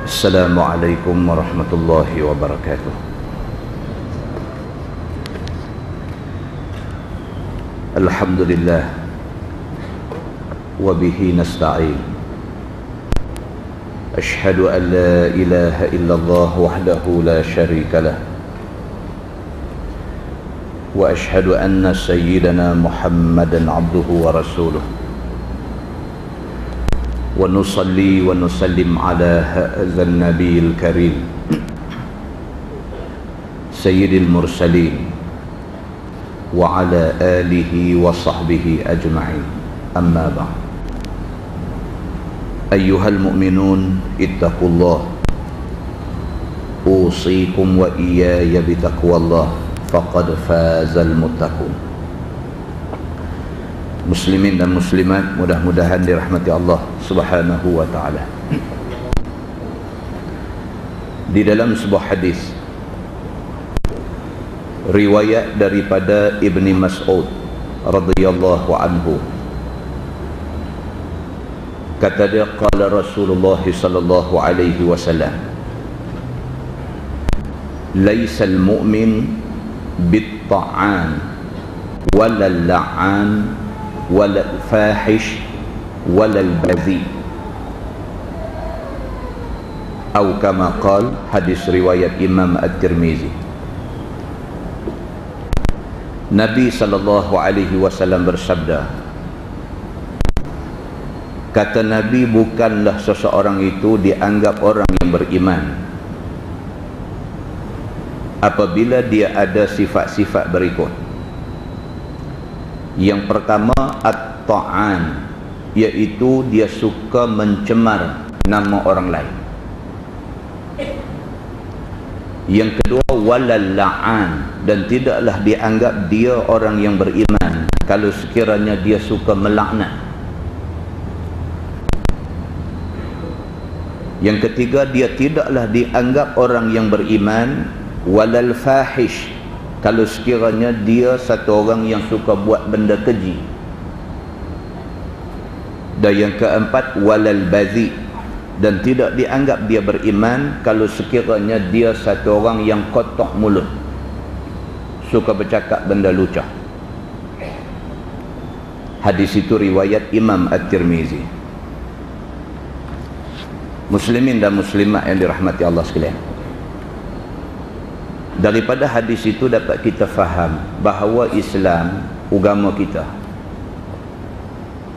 Assalamualaikum warahmatullahi wabarakatuh. Alhamdulillah wa bihi nasta'in. Ashhadu an la ilaha illallah wahdahu la syarika lah. Wa ashhadu anna sayyidana Muhammadan abduhu wa rasuluh. Wa nusalli wa nusallim ala hadzal nabiyil karim sayyidil mursalin wa ala alihi wa sahbihi ajma'in. Amma ba'd. Ayyuhal mu'minun ittaqullah. Usikum wa iyaya bitaqwallah faqad fazal muttaqun. Muslimin dan muslimat, mudah-mudahan dirahmati Allah Subhanahu wa ta'ala. Di dalam sebuah hadis riwayat daripada Ibni Mas'ud radhiyallahu anhu, kata dia, qala Rasulullah sallallahu alaihi wasallam, laisal mu'min bit-ta'an wala la'an wala fahish wala al-bazi, atau kama qala, hadis riwayat Imam At-Tirmizi. Nabi sallallahu alaihi wasallam bersabda, kata Nabi, bukanlah seseorang itu dianggap orang yang beriman apabila dia ada sifat-sifat berikut. Yang pertama, at-ta'an, iaitu dia suka mencemar nama orang lain. Yang kedua, walal la'an, dan tidaklah dianggap dia orang yang beriman kalau sekiranya dia suka melaknat. Yang ketiga, dia tidaklah dianggap orang yang beriman walal fahish, kalau sekiranya dia satu orang yang suka buat benda keji. Dan yang keempat, walal bazi, dan tidak dianggap dia beriman kalau sekiranya dia satu orang yang kotok mulut, suka bercakap benda lucah. Hadis itu riwayat Imam At-Tirmizi. Muslimin dan muslimat yang dirahmati Allah sekalian, daripada hadis itu dapat kita faham bahawa Islam, agama kita,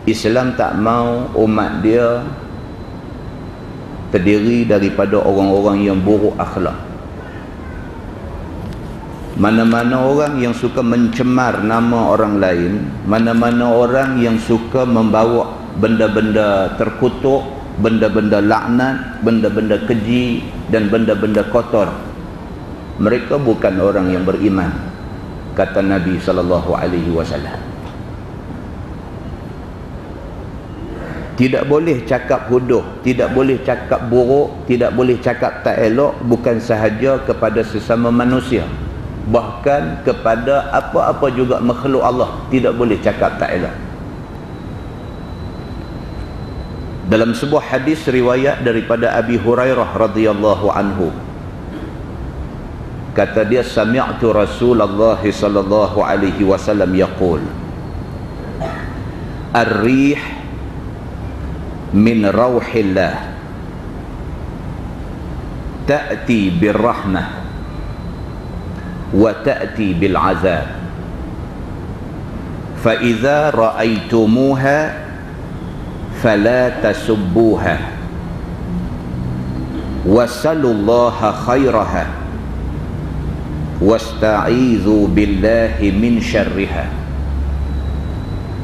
Islam tak mau umat dia terdiri daripada orang-orang yang buruk akhlak. Mana-mana orang yang suka mencemar nama orang lain, mana-mana orang yang suka membawa benda-benda terkutuk, benda-benda laknat, benda-benda keji dan benda-benda kotor, mereka bukan orang yang beriman, kata Nabi sallallahu alaihi wasallam. Tidak boleh cakap huduh, tidak boleh cakap buruk, tidak boleh cakap tak elok, bukan sahaja kepada sesama manusia, bahkan kepada apa-apa juga makhluk Allah tidak boleh cakap tak elok. Dalam sebuah hadis riwayat daripada Abi Hurairah radhiyallahu anhu, kata dia, sami'tu Rasulullah sallallahu alaihi wasallam yaqul, ar-rih min rauhillah ta'ti birrahmah wa ta'ti bil'azab, fa idza ra'aytumuha fala tasubbuha wasallullaha khairaha wasta'idzu billahi min syarriha,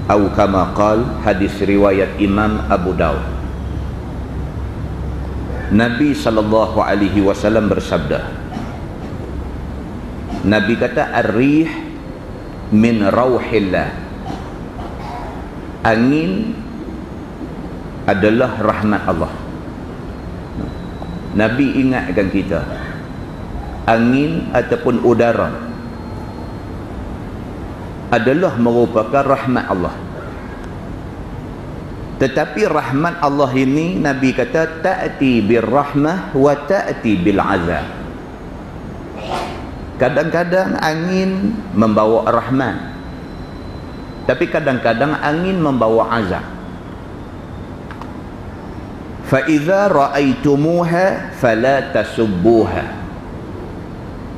atau kama qal, hadis riwayat Imam Abu Daud. Nabi sallallahu alaihi wasallam bersabda, Nabi kata, ar-rih min rauhillah, angin adalah rahmat Allah. Nabi ingatkan kita, angin ataupun udara adalah merupakan rahmat Allah. Tetapi rahmat Allah ini Nabi kata ta'ti birrahmah wa ta'ti bil azab. Kadang-kadang angin membawa rahmat, tapi kadang-kadang angin membawa azab. Fa idza ra'aitumuha fala tasubbuha.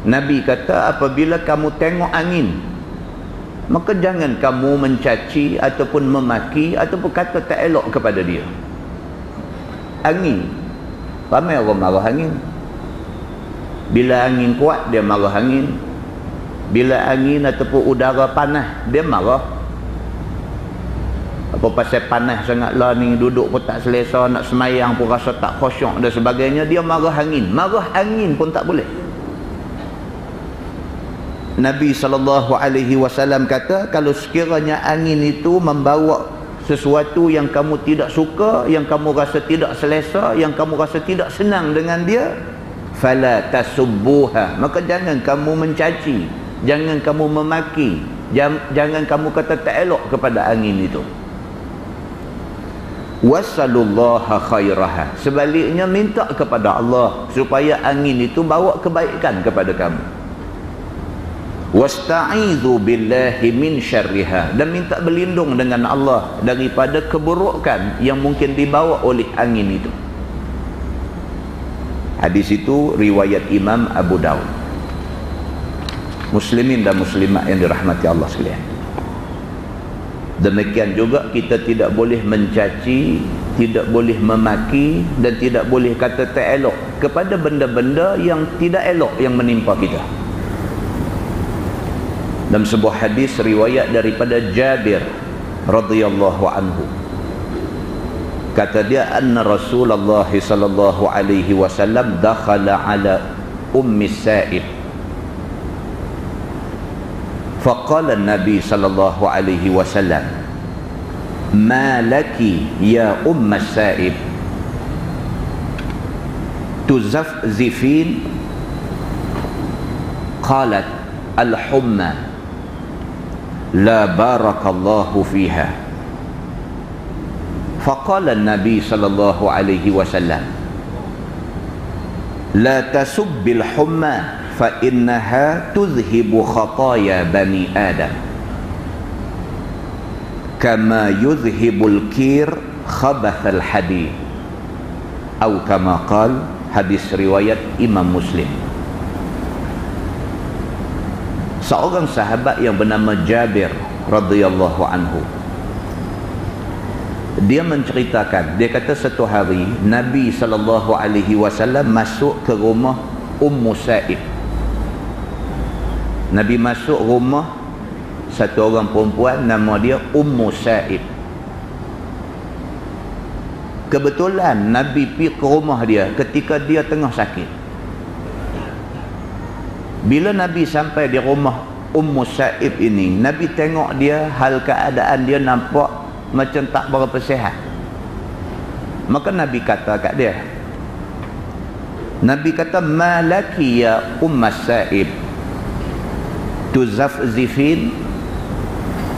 Nabi kata apabila kamu tengok angin, maka jangan kamu mencaci ataupun memaki ataupun kata tak elok kepada dia. Angin, ramai orang marah angin. Bila angin kuat dia marah angin. Bila angin ataupun udara panas dia marah. Apa pasal panas sangatlah ni, duduk pun tak selesa, nak semayang pun rasa tak khusyuk dan sebagainya, dia marah angin. Marah angin pun tak boleh. Nabi SAW kata kalau sekiranya angin itu membawa sesuatu yang kamu tidak suka, yang kamu rasa tidak selesa, yang kamu rasa tidak senang dengan dia, fala tasubbuha, maka jangan kamu mencaci, jangan kamu memaki, jangan kamu kata tak elok kepada angin itu. Wasallullaha khairaha, sebaliknya minta kepada Allah supaya angin itu bawa kebaikan kepada kamu. Wasta'idzu billahi min syarriha, dan minta berlindung dengan Allah daripada keburukan yang mungkin dibawa oleh angin itu. Hadis itu riwayat Imam Abu Daud. Muslimin dan muslimat yang dirahmati Allah sekalian, demikian juga kita tidak boleh mencaci, tidak boleh memaki, dan tidak boleh kata tak elok kepada benda-benda yang tidak elok yang menimpa kita. Dalam sebuah hadis riwayat daripada Jabir radhiyallahu anhu, kata dia anna Rasulullah sallallahu alaihi wasallam dakhala ala ummi Sa'ib, faqala an-nabi sallallahu alaihi wasallam ma laki ya umma Sa'ib tuzafzifin, qalat al-humma la barakallahu fiha. Faqala an-nabi sallallahu alaihi wasallam la tasubbil humma fa innaha tuzhibu khataya bani adam kama yuzhibul kir khabathal hadid, atau kama qal. Hadis riwayat Imam Muslim. Seorang sahabat yang bernama Jabir radhiyallahu anhu, dia menceritakan, dia kata satu hari Nabi SAW masuk ke rumah Ummu Sa'ib. Nabi masuk rumah satu orang perempuan nama dia Ummu Sa'ib. Kebetulan Nabi pergi ke rumah dia ketika dia tengah sakit. Bila Nabi sampai di rumah Ummu Sa'ib ini, Nabi tengok dia, hal keadaan dia nampak macam tak berapa sihat. Maka Nabi kata kat dia, Nabi kata ma laki ya Ummu Sa'ib tuzafzifin.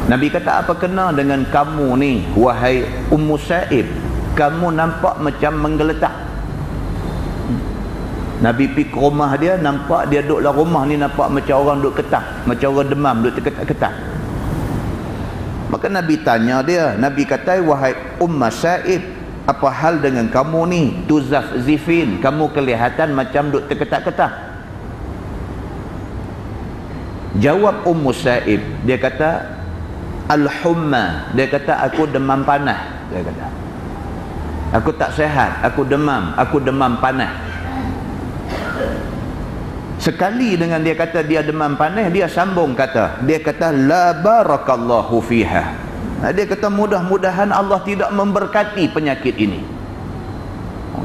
Nabi kata apa kena dengan kamu ni wahai Ummu Sa'ib, kamu nampak macam menggeletak. Nabi pergi ke rumah dia, nampak dia duduk dalam rumah ni nampak macam orang duduk ketah, macam orang demam duduk terketak-ketak. Maka Nabi tanya dia, Nabi kata wahai Ummu Sa'ib, apa hal dengan kamu ni tuzafzifin, kamu kelihatan macam duduk terketak-ketak. Jawab Ummu Sa'ib, dia kata al-humma, dia kata aku demam panas, dia kata aku tak sihat, aku demam panas. Sekali dengan dia kata dia demam panas, dia sambung kata, dia kata la barakallahu fiha, dia kata mudah-mudahan Allah tidak memberkati penyakit ini.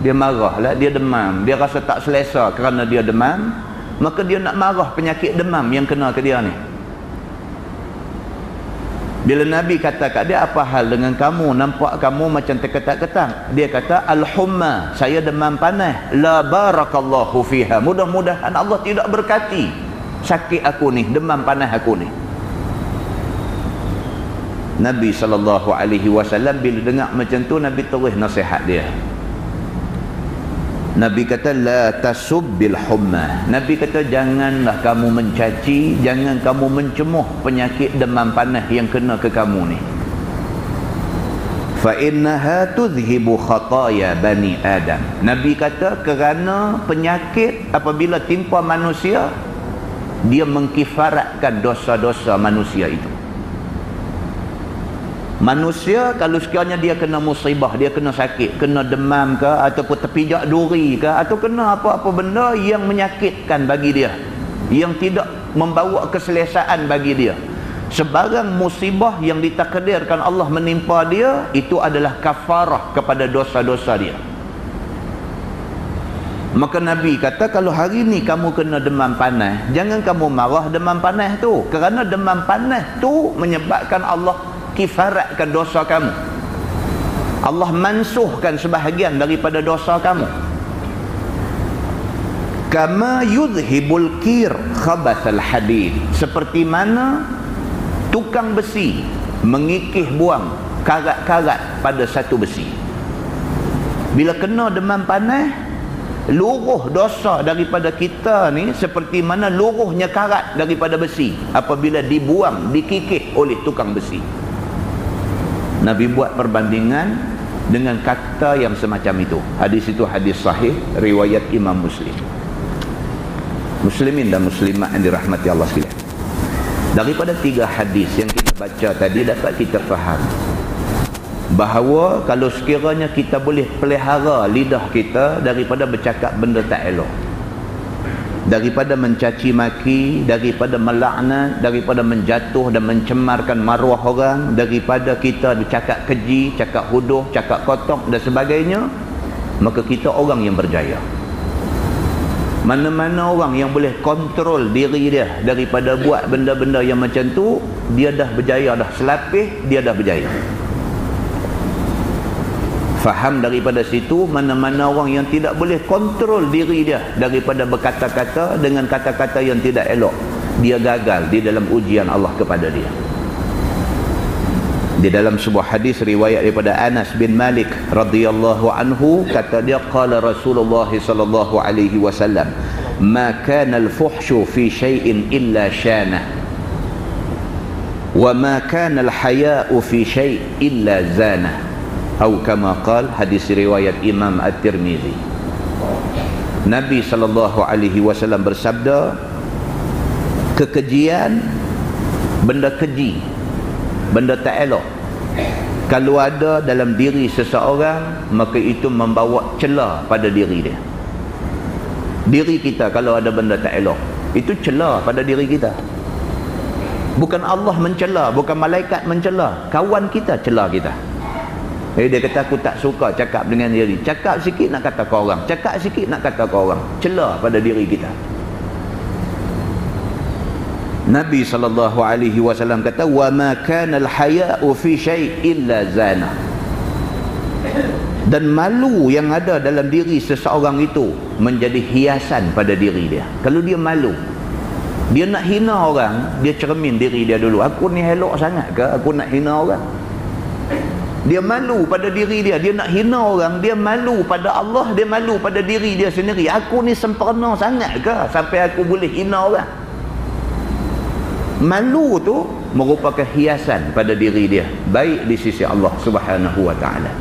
Dia marah lah, dia demam, dia rasa tak selesa kerana dia demam, maka dia nak marah penyakit demam yang kena ke dia ni. Bila Nabi kata kat dia apa hal dengan kamu, nampak kamu macam terketak-ketak, dia kata al-humma, saya demam panas, la barakallahu fiha, mudah-mudahan Allah tidak berkati sakit aku ni, demam panas aku ni. Nabi SAW bila dengar macam tu, Nabi terus nasihat dia. Nabi kata la tasubbil humma. Nabi kata janganlah kamu mencaci, jangan kamu mencemuh penyakit demam panas yang kena ke kamu ni. Fa innaha tudhibu khataya bani Adam. Nabi kata kerana penyakit apabila timpa manusia, dia mengkifaratkan dosa-dosa manusia itu. Manusia kalau sekiranya dia kena musibah, dia kena sakit, kena demam ke, ataupun terpijak duri ke, atau kena apa-apa benda yang menyakitkan bagi dia, yang tidak membawa keselesaan bagi dia, sebarang musibah yang ditakdirkan Allah menimpa dia, itu adalah kafarah kepada dosa-dosa dia. Maka Nabi kata kalau hari ni kamu kena demam panas, jangan kamu marah demam panas tu, kerana demam panas tu menyebabkan Allah kifaratkan dosa kamu. Allah mansuhkan sebahagian daripada dosa kamu. Kama yudhibul kir khabathal hadid. Seperti mana tukang besi mengikih buang karat-karat pada satu besi. Bila kena demam panas, luruh dosa daripada kita ni seperti mana luruhnya karat daripada besi apabila dibuang, dikikih oleh tukang besi. Nabi buat perbandingan dengan kata yang semacam itu. Hadis itu hadis sahih, riwayat Imam Muslim. Muslimin dan muslimat yang dirahmati Allah sekalian, daripada 3 hadis yang kita baca tadi dapat kita faham bahawa kalau sekiranya kita boleh pelihara lidah kita daripada bercakap benda tak elok, daripada mencaci maki, daripada melaknat, daripada menjatuh dan mencemarkan maruah orang, daripada kita bercakap keji, cakap huduh, cakap kotor dan sebagainya, maka kita orang yang berjaya. Mana-mana orang yang boleh kontrol diri dia daripada buat benda-benda yang macam tu, dia dah berjaya, dah selapih, dia dah berjaya. Faham daripada situ, mana-mana orang yang tidak boleh kontrol diri dia daripada berkata-kata dengan kata-kata yang tidak elok, dia gagal di dalam ujian Allah kepada dia. Di dalam sebuah hadis riwayat daripada Anas bin Malik radhiyallahu anhu, kata dia, qala Rasulullah sallallahu alaihi wasallam, ma kana al-fuhshu fi shay'in illa shana wa ma kana al-haya'u fi shay'in illa zana. Atau kama qal, hadis riwayat Imam At-Tirmizi. Nabi sallallahu alaihi wasallam bersabda, kekejian, benda keji, benda tak elok, kalau ada dalam diri seseorang, maka itu membawa celah pada diri dia. Diri kita kalau ada benda tak elok, itu celah pada diri kita. Bukan Allah mencela, bukan malaikat mencela, kawan kita celah kita. Dia kata aku tak suka cakap dengan diri, cakap sikit nak kata ke orang, cakap sikit nak kata ke orang, celah pada diri kita. Nabi SAW kata, wa ma kana al-haya'u fi syai' illa zana. Dan malu yang ada dalam diri seseorang itu menjadi hiasan pada diri dia. Kalau dia malu, dia nak hina orang, dia cermin diri dia dulu, aku ni elok sangat ke aku nak hina orang? Dia malu pada diri dia, dia nak hina orang, dia malu pada Allah, dia malu pada diri dia sendiri. Aku ni sempurna sangat ke sampai aku boleh hina orang? Malu tu merupakan hiasan pada diri dia, baik di sisi Allah Subhanahu wa taala.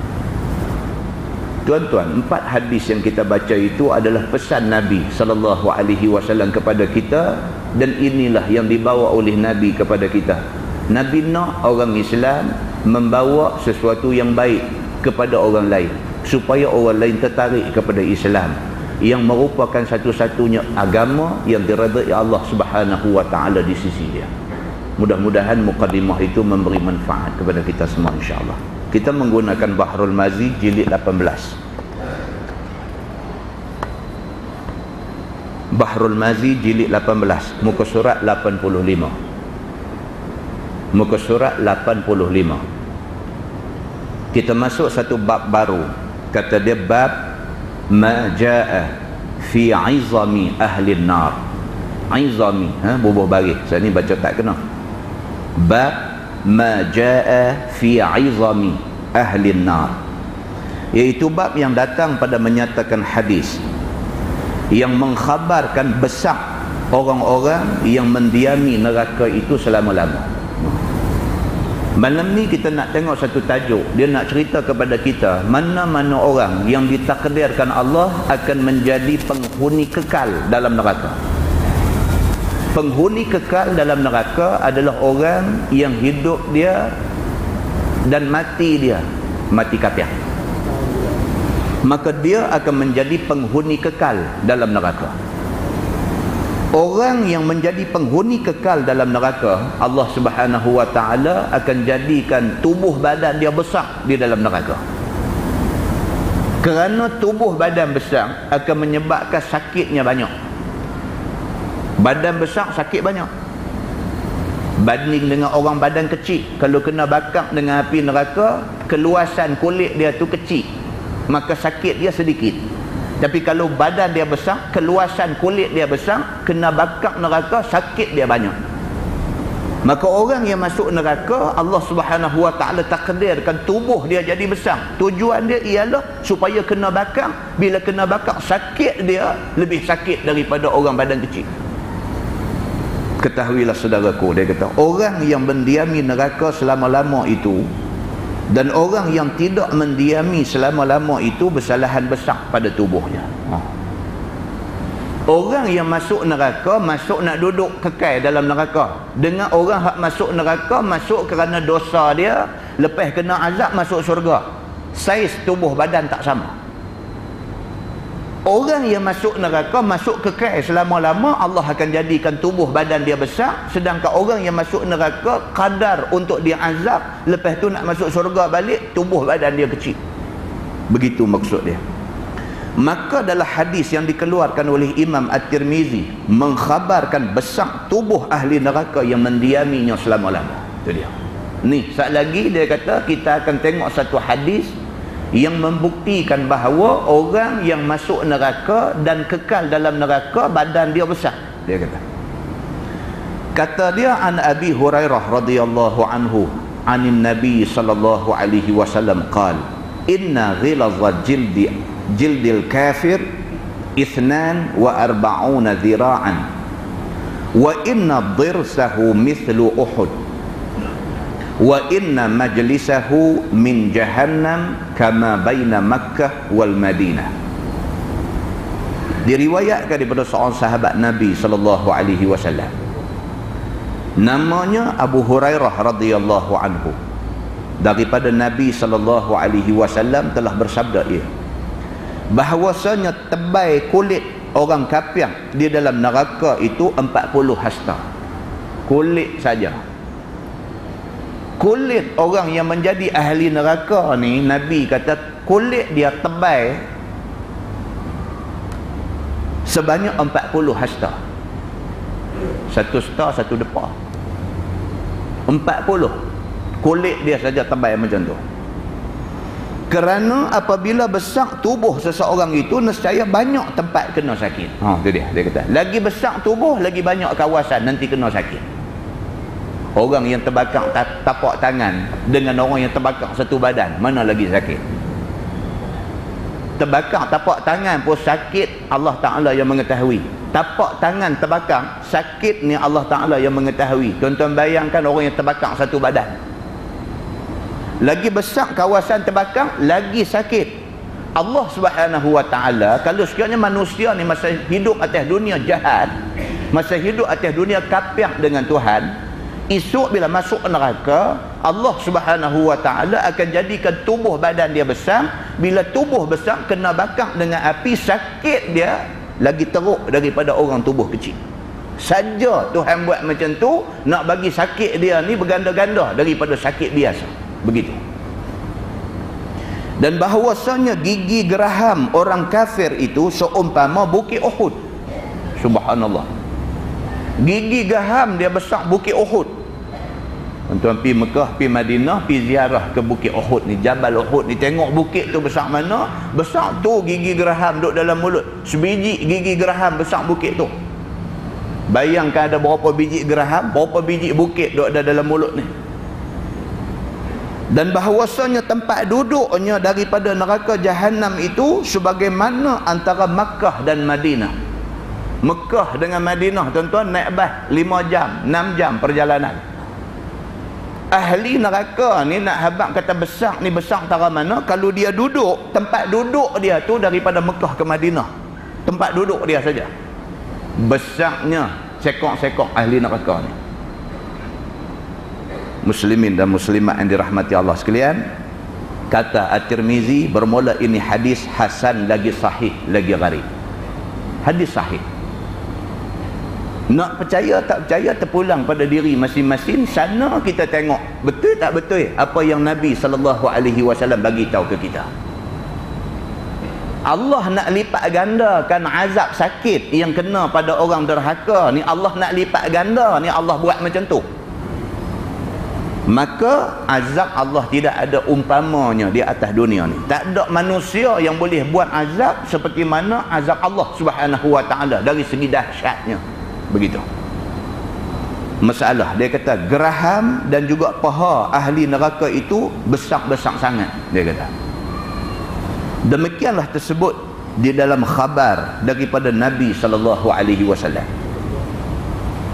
Tuan-tuan, 4 hadis yang kita baca itu adalah pesan Nabi sallallahu alaihi wasallam kepada kita, dan inilah yang dibawa oleh Nabi kepada kita. Nabi nak orang Islam membawa sesuatu yang baik kepada orang lain, supaya orang lain tertarik kepada Islam, yang merupakan satu-satunya agama yang diredai Allah Subhanahu wa taala di sisi dia. Mudah-mudahan mukadimah itu memberi manfaat kepada kita semua, insya-Allah. Kita menggunakan Bahrul Mazi jilid 18. Bahrul Mazi jilid 18, muka surat 85. Muka surat 85. Kita masuk satu bab baru. Kata dia bab ma jaa fi 'izami ahli an-nar. 'Izami, bubuh baris. Saya ni baca tak kena. Bab ma jaa fi 'izami ahli an-nar, iaitu bab yang datang pada menyatakan hadis yang mengkhabarkan besar orang-orang yang mendiami neraka itu selama-lama. Malam ni kita nak tengok satu tajuk. Dia nak cerita kepada kita mana-mana orang yang ditakdirkan Allah akan menjadi penghuni kekal dalam neraka. Penghuni kekal dalam neraka adalah orang yang hidup dia dan mati dia mati kafir. Maka dia akan menjadi penghuni kekal dalam neraka. Orang yang menjadi penghuni kekal dalam neraka, Allah Subhanahu wa ta'ala akan jadikan tubuh badan dia besar di dalam neraka. Kerana tubuh badan besar akan menyebabkan sakitnya banyak. Badan besar sakit banyak. Banding dengan orang badan kecil, kalau kena bakar dengan api neraka, keluasan kulit dia tu kecil, maka sakit dia sedikit. Tapi kalau badan dia besar, keluasan kulit dia besar, kena bakar neraka, sakit dia banyak. Maka orang yang masuk neraka, Allah Subhanahu wa ta'ala takdirkan tubuh dia jadi besar. Tujuan dia ialah supaya kena bakar. Bila kena bakar, sakit dia lebih sakit daripada orang badan kecil. Ketahuilah saudaraku, dia kata, orang yang mendiami neraka selama-lama itu dan orang yang tidak mendiami selama-lama itu bersalahan besar pada tubuhnya. Orang yang masuk neraka, masuk nak duduk kekal dalam neraka. Dengan orang yang masuk neraka, masuk kerana dosa dia, lepas kena azab masuk syurga. Saiz tubuh badan tak sama. Orang yang masuk neraka, masuk kekal selama-lama, Allah akan jadikan tubuh badan dia besar. Sedangkan orang yang masuk neraka, kadar untuk dia azab, lepas tu nak masuk syurga balik, tubuh badan dia kecil. Begitu maksud dia. Maka dalam hadis yang dikeluarkan oleh Imam At-Tirmizi, mengkhabarkan besar tubuh ahli neraka yang mendiaminya selama-lama. Itu dia. Ni, sekali lagi dia kata, kita akan tengok satu hadis yang membuktikan bahawa orang yang masuk neraka dan kekal dalam neraka, badan dia besar. Dia kata dia, an Abi Hurairah radhiyallahu anhu anin Nabi sallallahu alaihi wasallam qala inna ghilazat jildil kafir 42 dhira'an wa inna dhirsahu mithlu Uhud wa inna majlisahu min jahannam kama baina Makkah wal Madinah. Diriwayatkan daripada seorang sahabat Nabi sallallahu alaihi wasallam, namanya Abu Hurairah radhiyallahu anhu, daripada Nabi sallallahu alaihi wasallam telah bersabda ia, bahawasanya tebal kulit orang kafir di dalam neraka itu 40 hasta. Kulit saja. Kulit orang yang menjadi ahli neraka ni, Nabi kata kulit dia tebal sebanyak 40 hasta. Satu star, satu depa. 40. Kulit dia saja tebal macam tu. Kerana apabila besar tubuh seseorang itu, nescaya banyak tempat kena sakit. Itu dia kata. Lagi besar tubuh, lagi banyak kawasan nanti kena sakit. Orang yang terbakar tapak tangan dengan orang yang terbakar satu badan, mana lagi sakit? Terbakar tapak tangan pun sakit, Allah Ta'ala yang mengetahui. Tapak tangan terbakar, sakit ni Allah Ta'ala yang mengetahui. Tuan-tuan bayangkan orang yang terbakar satu badan. Lagi besar kawasan terbakar, lagi sakit. Allah Subhanahu wa ta'ala, kalau sekiranya manusia ni masa hidup atas dunia jahat, masa hidup atas dunia kafir dengan Tuhan, esok bila masuk neraka, Allah Subhanahu wa ta'ala akan jadikan tubuh badan dia besar. Bila tubuh besar kena bakar dengan api, sakit dia lagi teruk daripada orang tubuh kecil. Saja Tuhan buat macam tu, nak bagi sakit dia ni berganda-ganda daripada sakit biasa. Begitu. Dan bahawasanya gigi geraham orang kafir itu seumpama bukit Uhud. Subhanallah. Gigi geraham dia besar bukit Uhud. Tuan pergi Mekah, pergi Madinah, pergi ziarah ke bukit Uhud ni, Jabal Uhud ni, tengok bukit tu besar mana. Besar tu gigi geraham duduk dalam mulut. Sebiji gigi geraham besar bukit tu. Bayangkan ada berapa biji geraham, berapa biji bukit duduk ada dalam mulut ni. Dan bahawasanya tempat duduknya daripada neraka Jahannam itu sebagaimana antara Makkah dan Madinah. Mekah dengan Madinah tuan-tuan naik bas 5 jam 6 jam perjalanan. Ahli neraka ni nak habaq kata besar ni besar tara mana, kalau dia duduk, tempat duduk dia tu daripada Mekah ke Madinah, tempat duduk dia saja besarnya sekok-sekok ahli neraka ni. Muslimin dan muslimat yang dirahmati Allah sekalian, kata At-Tirmizi bermula ini hadis hasan lagi sahih lagi gharib. Hadis sahih. Nak percaya tak percaya terpulang pada diri masing-masing. Sana kita tengok betul tak betul apa yang Nabi SAW bagi tahu ke kita. Allah nak lipat gandakan azab sakit yang kena pada orang derhaka ni, Allah nak lipat ganda ni, Allah buat macam tu. Maka azab Allah tidak ada umpamanya di atas dunia ni. Tak ada manusia yang boleh buat azab seperti mana azab Allah Subhanahu wa taala dari segi dahsyatnya. Begitu. Masalah dia kata geraham dan juga paha ahli neraka itu besar-besar sangat, dia kata. Demikianlah tersebut di dalam khabar daripada Nabi SAW.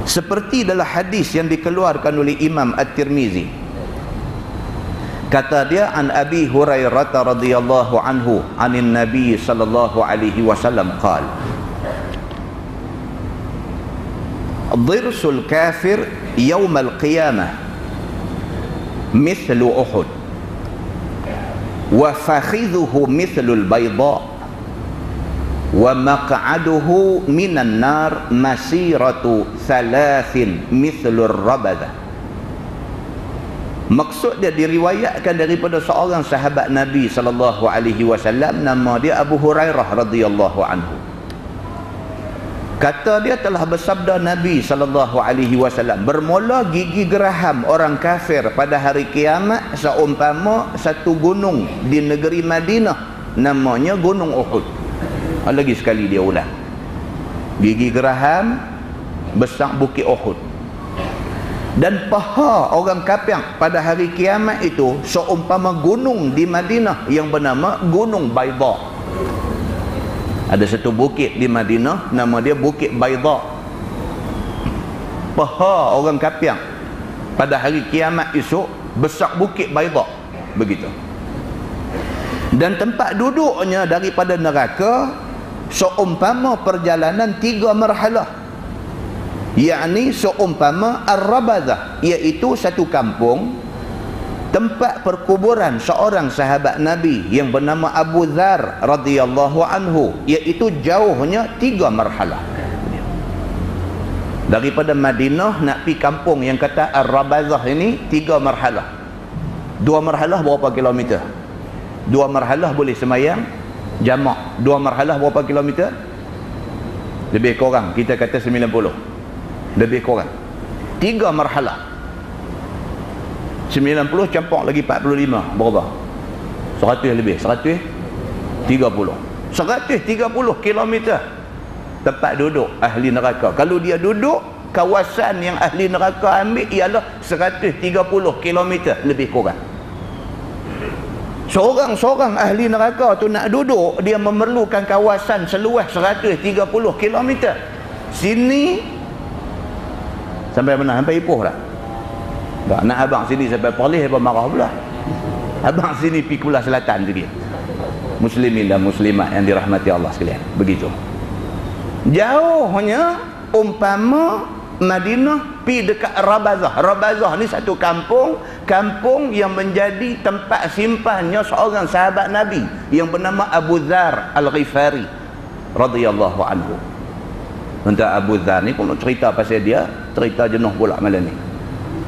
Seperti dalam hadis yang dikeluarkan oleh Imam At-Tirmizi, kata dia an Abi Hurairah radhiyallahu anhu anin Nabi sallallahu alaihi wasallam qala dhirsul kafir yawm al-qiyamah mithlu Uhud wa fakhidhuhu mithlu al-bayda wa maq'aduhu minan nar masiratu 3 mithlu ar-rabada. Maksud dia diriwayatkan daripada seorang sahabat Nabi SAW, nama dia Abu Hurairah radhiyallahu anhu. Kata dia telah bersabda Nabi SAW, bermula gigi geraham orang kafir pada hari kiamat seumpama satu gunung di negeri Madinah, namanya Gunung Uhud. Lagi sekali dia ulang, gigi geraham besar bukit Uhud. Dan paha orang kafir pada hari kiamat itu seumpama gunung di Madinah yang bernama Gunung Bayda. Ada satu bukit di Madinah nama dia Bukit Bayda. Paha orang kafir pada hari kiamat esok besar Bukit Bayda. Begitu. Dan tempat duduknya daripada neraka seumpama perjalanan 3 marhalah, yakni seumpama Ar-Rabazah, iaitu satu kampung tempat perkuburan seorang sahabat Nabi yang bernama Abu Dzar radhiyallahu anhu, iaitu jauhnya 3 marhalah. Daripada Madinah nak pergi kampung yang kata Ar-Rabazah ini 3 marhalah. 2 marhalah berapa kilometer? 2 marhalah boleh semayang jamak. 2 marhalah berapa kilometer? Lebih kurang kita kata 90. Lebih kurang 3 marhalah. 90 campur lagi 45 berapa? 100 lebih. 130 kilometer tempat duduk ahli neraka. Kalau dia duduk, kawasan yang ahli neraka ambil ialah 130 kilometer lebih kurang. Seorang-seorang ahli neraka tu nak duduk, dia memerlukan kawasan seluas 130 km. Sini sampai mana? Sampai Ipoh dah. Tak nak abang sini sampai Perlis apa marah pula. Abang sini pergi Kuala Selatan tu dia. Muslimin dan muslimat yang dirahmati Allah sekalian. Begitu. Jauhnya umpama Madinah pi dekat Rabazah. Rabazah ni satu kampung yang menjadi tempat simpannya seorang sahabat Nabi yang bernama Abu Dzar Al-Ghifari radhiyallahu anhu. Untuk Abu Dzar ni pun cerita pasal dia, cerita jenuh pula malam ni.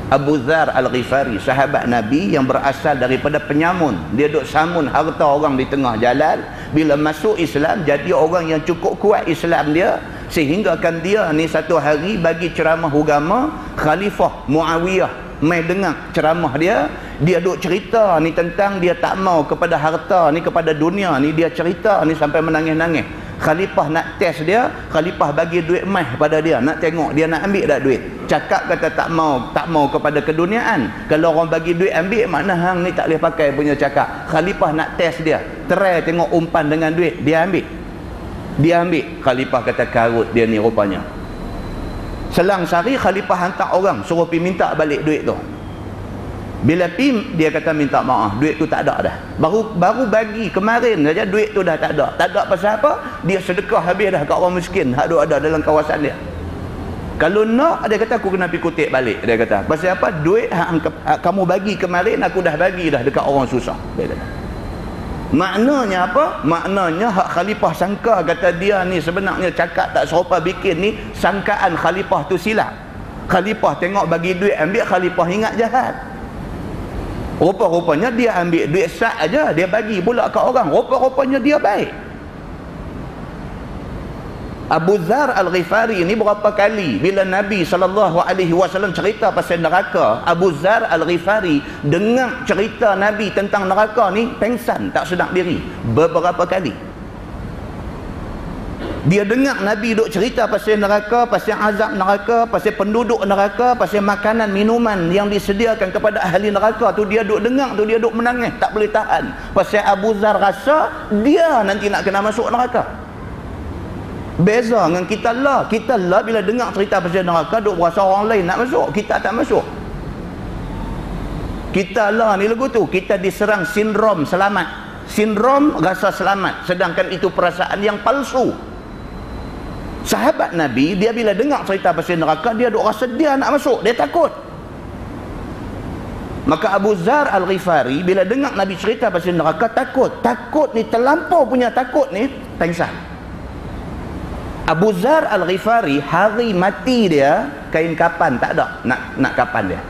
Abu Dzar Al-Ghifari, sahabat Nabi yang berasal daripada penyamun. Dia duk samun harta orang di tengah jalan. Bila masuk Islam, jadi orang yang cukup kuat Islam dia, sehingga kan dia ni satu hari bagi ceramah agama. Khalifah Muawiyah mai dengar ceramah dia duk cerita ni tentang dia tak mau kepada harta ni, kepada dunia ni. Dia cerita ni sampai menangis-nangis. Khalifah nak test dia, khalifah bagi duit emas pada dia, nak tengok dia nak ambil tak duit. Cakap kata tak mau kepada keduniaan. Kalau orang bagi duit ambil, makna hang ni tak boleh pakai punya cakap. Khalifah nak test dia, try tengok umpan dengan duit, dia ambil. Dia ambil. Khalifah kata karut dia ni rupanya. Selang sehari khalifah hantar orang suruh pergi minta balik duit tu. Bila pergi, dia kata minta maaf, duit tu tak ada dah. Baru bagi kemarin saja duit tu dah tak ada. Tak ada pasal apa? Dia sedekah habis dah kat orang miskin hak ada dalam kawasan dia. Kalau nak, dia kata aku kena pergi kutip balik. Dia kata pasal apa? Duit kamu bagi kemarin aku dah bagi dah dekat orang susah. Dia kata. Maknanya apa? Maknanya hak khalifah sangka kata dia ni sebenarnya cakap tak serupa bikin ni, sangkaan khalifah tu silap. Khalifah tengok bagi duit ambil, khalifah ingat jahat. Rupa-rupanya dia ambil duit sat aja, dia bagi pula kat orang. Rupa-rupanya dia baik. Abu Dzar Al-Ghifari ni berapa kali bila Nabi SAW cerita pasal neraka, Abu Dzar Al-Ghifari dengar cerita Nabi tentang neraka ni pengsan, tak sedar diri beberapa kali. Dia dengar Nabi duk cerita pasal neraka, pasal azab neraka, pasal penduduk neraka, pasal makanan minuman yang disediakan kepada ahli neraka tu, dia duk dengar tu, dia duk menangis, tak boleh tahan. Pasal Abu Dzar rasa dia nanti nak kena masuk neraka. Beza dengan kita lah. Kita lah bila dengar cerita pasal neraka duk berasa orang lain nak masuk, kita tak masuk. Kita lah ni lagu tu, kita diserang sindrom selamat, sindrom rasa selamat, sedangkan itu perasaan yang palsu. Sahabat Nabi, dia bila dengar cerita pasal neraka, dia duk rasa dia nak masuk, dia takut. Maka Abu Dzar Al-Ghifari bila dengar Nabi cerita pasal neraka, takut ni terlampau punya takut ni, pengsan. Abu Dzar Al-Ghifari hari mati dia kain kapan tak ada, nak kapan dia.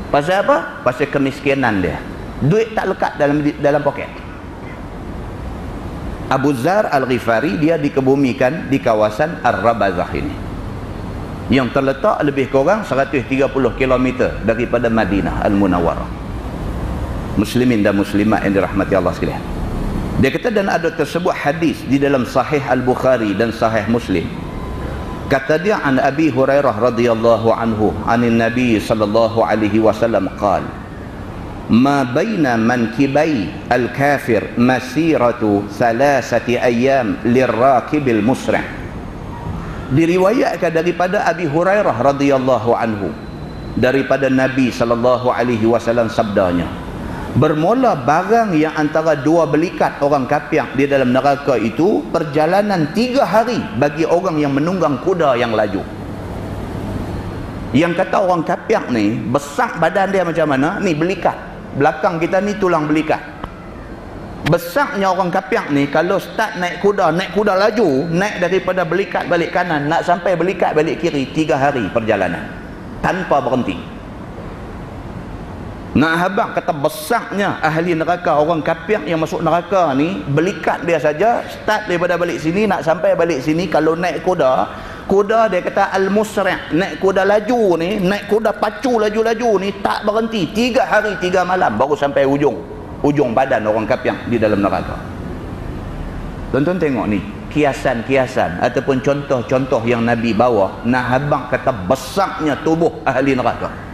Pasal apa? Pasal kemiskinan dia. Duit tak lekat dalam poket. Abu Dzar Al-Ghifari dia dikebumikan di kawasan Ar-Rabazah ini, yang terletak lebih kurang 130 km daripada Madinah Al-Munawwarah. Muslimin dan muslimat yang dirahmati Allah sekalian. Dia kata, dan ada tersebut hadis di dalam Sahih Al-Bukhari dan Sahih Muslim. Kata dia, an Abi Hurairah radhiyallahu anhu anin Nabi sallallahu alaihi wasallam qala, ma baina mankibai al-kafir masiratu 3 ayyam lirrakibil musri'. Diriwayatkan daripada Abi Hurairah radhiyallahu anhu, daripada Nabi sallallahu alaihi wasallam sabdanya, bermula barang yang antara dua belikat orang kafir di dalam neraka itu perjalanan 3 hari bagi orang yang menunggang kuda yang laju. Yang kata orang kafir ni besar badan dia macam mana? Ni belikat. Belakang kita ni tulang belikat. Besarnya orang kafir ni kalau start naik kuda laju, naik daripada belikat balik kanan nak sampai belikat balik kiri 3 hari perjalanan tanpa berhenti. Nak habaq kata besarnya ahli neraka, orang kafir yang masuk neraka ni, belikat dia saja start daripada balik sini nak sampai balik sini, kalau naik kuda dia kata al-musri', naik kuda laju ni, naik kuda pacu laju-laju ni tak berhenti 3 hari 3 malam baru sampai ujung badan orang kafir di dalam neraka. Tonton tengok ni kiasan-kiasan ataupun contoh-contoh yang Nabi bawa nak habaq kata besarnya tubuh ahli neraka.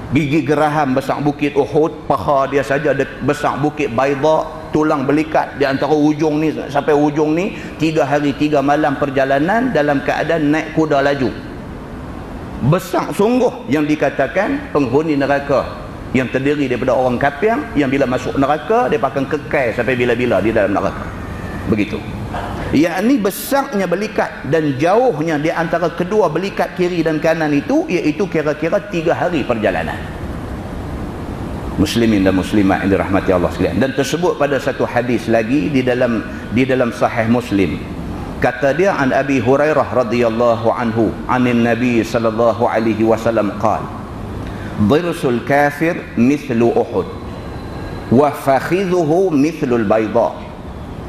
Gigi geraham besar bukit Uhud, paha dia saja besar bukit Baida, tulang belikat di antara ujung ni sampai ujung ni 3 hari 3 malam perjalanan dalam keadaan naik kuda laju. Besar sungguh yang dikatakan penghuni neraka yang terdiri daripada orang kafir yang bila masuk neraka dia akan kekal sampai bila-bila di dalam neraka. Begitu. Yakni besarnya belikat dan jauhnya di antara kedua belikat kiri dan kanan itu, iaitu kira-kira 3 hari perjalanan. Muslimin dan muslimat yang dirahmati Allah sekalian. Dan tersebut pada satu hadis lagi di dalam Sahih Muslim. Kata dia, an Abi Hurairah radhiyallahu anhu anin Nabi sallallahu alaihi wasallam qala, dhirsul kafir mithlu Uhud wa fakhidhuhu mithlu al-bayda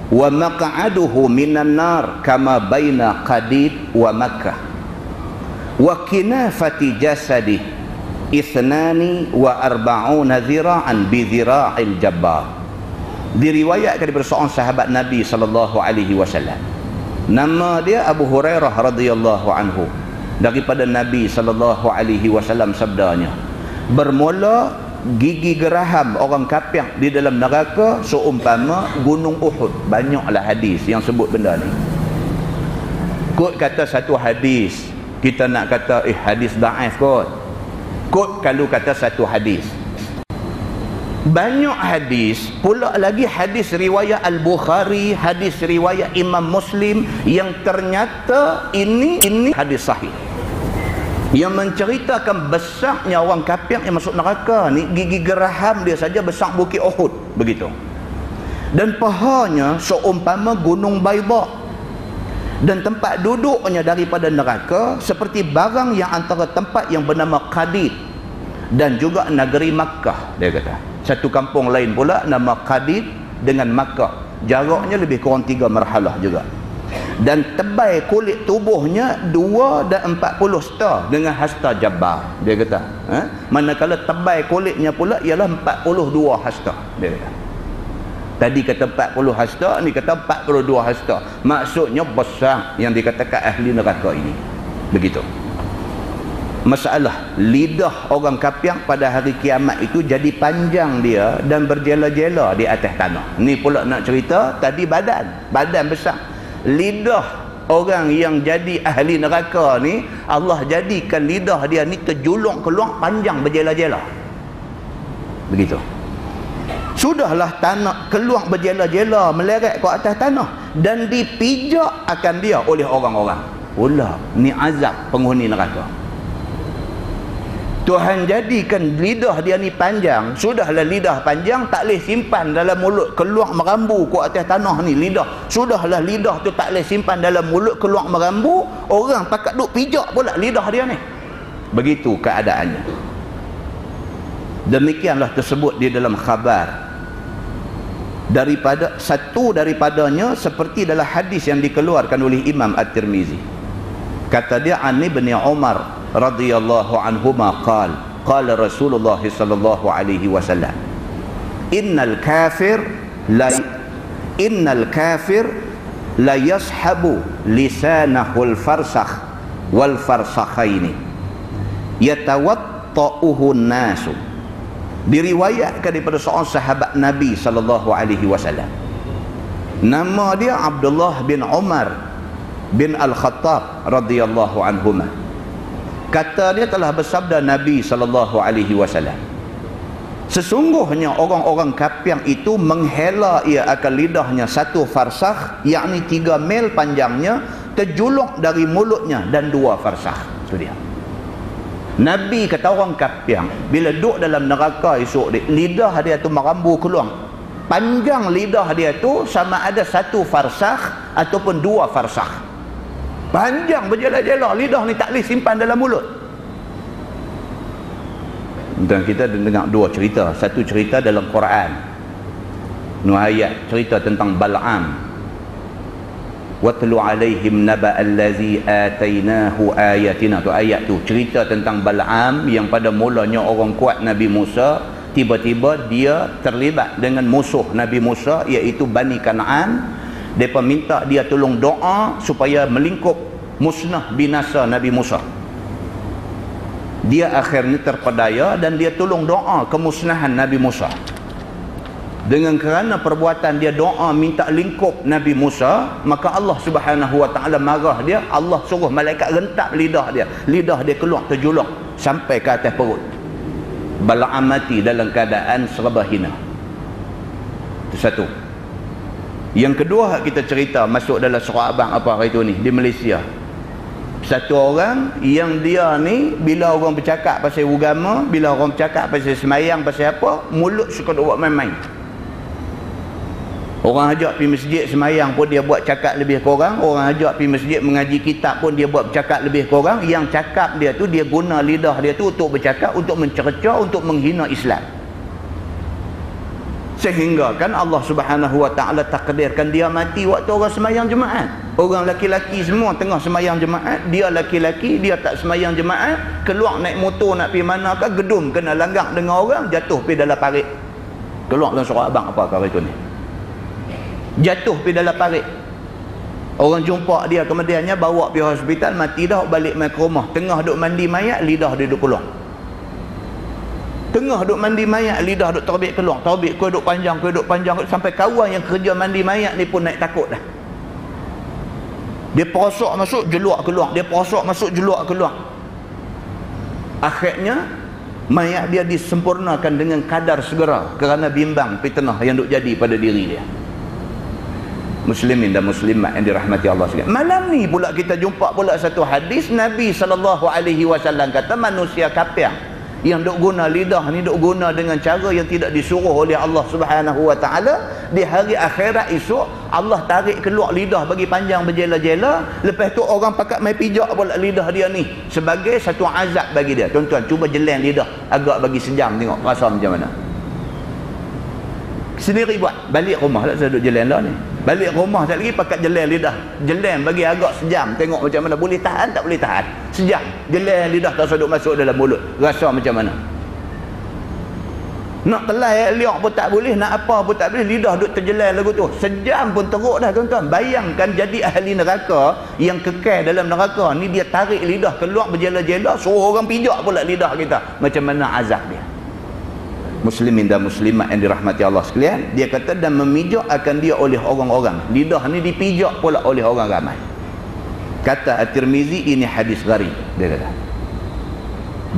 wa maq'aduhu minan nar kama baina Qadid wa Makkah wa kinafati jasadi 42 zira'an bi zira'il jabbar. Diriwayatkan daripada seorang sahabat Nabi sallallahu alaihi wasallam. Nama dia Abu Hurairah radhiyallahu anhu. Daripada Nabi sallallahu alaihi wasallam sabdanya, bermula gigi geraham orang kafir di dalam neraka seumpama gunung Uhud. Banyaklah hadis yang sebut benda ni. Kot kata satu hadis, kita nak kata hadis dhaif kot. Kot kalau kata satu hadis. Banyak hadis, pula lagi hadis riwayat Al-Bukhari, hadis riwayat Imam Muslim yang ternyata ini hadis sahih. Yang menceritakan besarnya orang kafir yang masuk neraka ni, gigi geraham dia saja besar bukit Uhud, begitu. Dan pahanya seumpama gunung Baida. Dan tempat duduknya daripada neraka seperti barang yang antara tempat yang bernama Qadid dan juga negeri Makkah, dia kata. Satu kampung lain pula nama Qadid dengan Makkah. Jaraknya lebih kurang 3 marhalah juga. Dan tebal kulit tubuhnya 2 dan 40 hasta dengan hasta Jabbar, dia kata. Manakala tebal kulitnya pula ialah 42 hasta, dia kata. Tadi kata 40 hasta, ni kata 42 hasta. Maksudnya besar yang dikatakan ahli neraka ini. Begitu. Masalah lidah orang kafir pada hari kiamat itu jadi panjang dia dan berjela-jela di atas tanah. Ni pula nak cerita tadi badan besar. Lidah orang yang jadi ahli neraka ni, Allah jadikan lidah dia ni terjulung keluar panjang berjela-jela. Begitu. Sudahlah tanah keluar berjela-jela meleret ke atas tanah dan dipijak akan dia oleh orang-orang. Pula ni azab penghuni neraka. Tuhan jadikan lidah dia ni panjang. Sudahlah lidah panjang, tak boleh simpan dalam mulut, keluar merambu ke atas tanah ni lidah. Sudahlah lidah tu tak boleh simpan dalam mulut, keluar merambu, orang pakat duk pijak pula lidah dia ni. Begitu keadaannya. Demikianlah tersebut di dalam khabar. Satu daripadanya seperti dalam hadis yang dikeluarkan oleh Imam At-Tirmizi. Kata dia, an Ibni Umar radhiyallahu anhuma qala Rasulullah sallallahu alaihi wasallam, innal kafir la yashabu lisanahul farsakh wal farsakhaini yatawatta'uhu nasu. Diriwayatkan daripada seorang sahabat Nabi sallallahu alaihi wasallam. Nama dia Abdullah bin Umar bin Al-Khattab radhiyallahu anhuma. Kata dia telah bersabda Nabi sallallahu alaihi wasallam, sesungguhnya orang-orang kafir itu menghela ia akan lidahnya satu farsakh, yakni 3 mil panjangnya, terjuluk dari mulutnya, dan 2 farsakh. Itu dia. Nabi kata orang kafir bila duduk dalam neraka esok dia, lidah dia tu merambu keluar. Panjang lidah dia tu sama ada 1 farsakh ataupun 2 farsakh. Panjang berjela-jela, lidah ni tak boleh simpan dalam mulut. Dan kita dengar 2 cerita. Satu cerita dalam Quran, ayat cerita tentang Bal'am. Watlu alaihim naba allazi atainahu ayatina. Tu ayat tu cerita tentang Bal'am yang pada mulanya orang kuat Nabi Musa, tiba-tiba dia terlibat dengan musuh Nabi Musa, iaitu Bani Kan'an. Mereka minta dia tolong doa supaya melingkup musnah binasa Nabi Musa. Dia akhirnya terpedaya dan dia tolong doa kemusnahan Nabi Musa. Dengan kerana perbuatan dia doa minta lingkup Nabi Musa, maka Allah Subhanahu wa taala marah dia. Allah suruh malaikat rentap lidah dia. Lidah dia keluar terjuluk sampai ke atas perut. Bal'am mati dalam keadaan serba hina. Itu satu. Yang kedua, kita cerita masuk dalam surah abang apa hari tu ni di Malaysia. Satu orang yang dia ni bila orang bercakap pasal agama, bila orang bercakap pasal semayang, pasal apa, mulut suka buat main-main. Orang ajak pergi masjid semayang pun dia buat cakap lebih kurang. Orang ajak pergi masjid mengaji kitab pun dia buat bercakap lebih kurang. Yang cakap dia tu, dia guna lidah dia tu untuk bercakap, untuk mencerca, untuk menghina Islam. Sehingga kan Allah Subhanahu wa taala takdirkan dia mati waktu orang semayang jemaat. Orang laki-laki semua tengah semayang jemaat, dia laki-laki, dia tak semayang jemaat, keluar naik motor nak pergi mana ke, gedum kena langgar dengan orang, jatuh pergi dalam parit. Keluar dalam surah abang apa hari tu ni. jatuh pergi dalam parit. Orang jumpa dia, kemudiannya bawa pergi hospital, mati dah, balik mai ke rumah. Tengah duk mandi mayat, lidah dia duk keluar. Tengah duk mandi mayat, lidah duk terbit keluar. Terbit kuih duk panjang, sampai kawan yang kerja mandi mayat ni pun naik takut dah. Dia perosok masuk, jeluak keluar. Dia perosok masuk, jeluak keluar. Akhirnya mayat dia disempurnakan dengan kadar segera kerana bimbang fitnah yang duk jadi pada diri dia. Muslimin dan muslimat yang dirahmati Allah sekalian. Malam ni pula kita jumpa pula satu hadis Nabi SAW kata manusia kafir yang duk guna lidah ni, duk guna dengan cara yang tidak disuruh oleh Allah Subhanahu Wa Taala, di hari akhirat esok Allah tarik keluar lidah bagi panjang berjela-jela. Lepas tu orang pakat mai pijak pula lidah dia ni sebagai satu azab bagi dia. Tuan-tuan cuba jelan lidah agak bagi sejam, tengok rasa macam mana. Sendiri buat, balik rumah tak saya duk jelan dah ni. Balik rumah tak lagi pakat jelan lidah. Jelan bagi agak sejam, tengok macam mana, boleh tahan tak boleh tahan. Sejam jelan lidah tak seduk masuk dalam mulut, rasa macam mana. Nak telai liak pun tak boleh, nak apa pun tak boleh, lidah duk terjelan lagu tu. Sejam pun teruk dah tuan-tuan. Bayangkan jadi ahli neraka yang kekal dalam neraka ni, dia tarik lidah keluar berjela-jela, suruh orang pijak pula lidah kita. Macam mana azab dia. Muslimin dan muslimat yang dirahmati Allah sekalian, dia kata dan memijak akan dia oleh orang-orang. Lidah ni dipijak pula oleh orang ramai. Kata At-Tirmizi, ini hadis gharib, dia kata.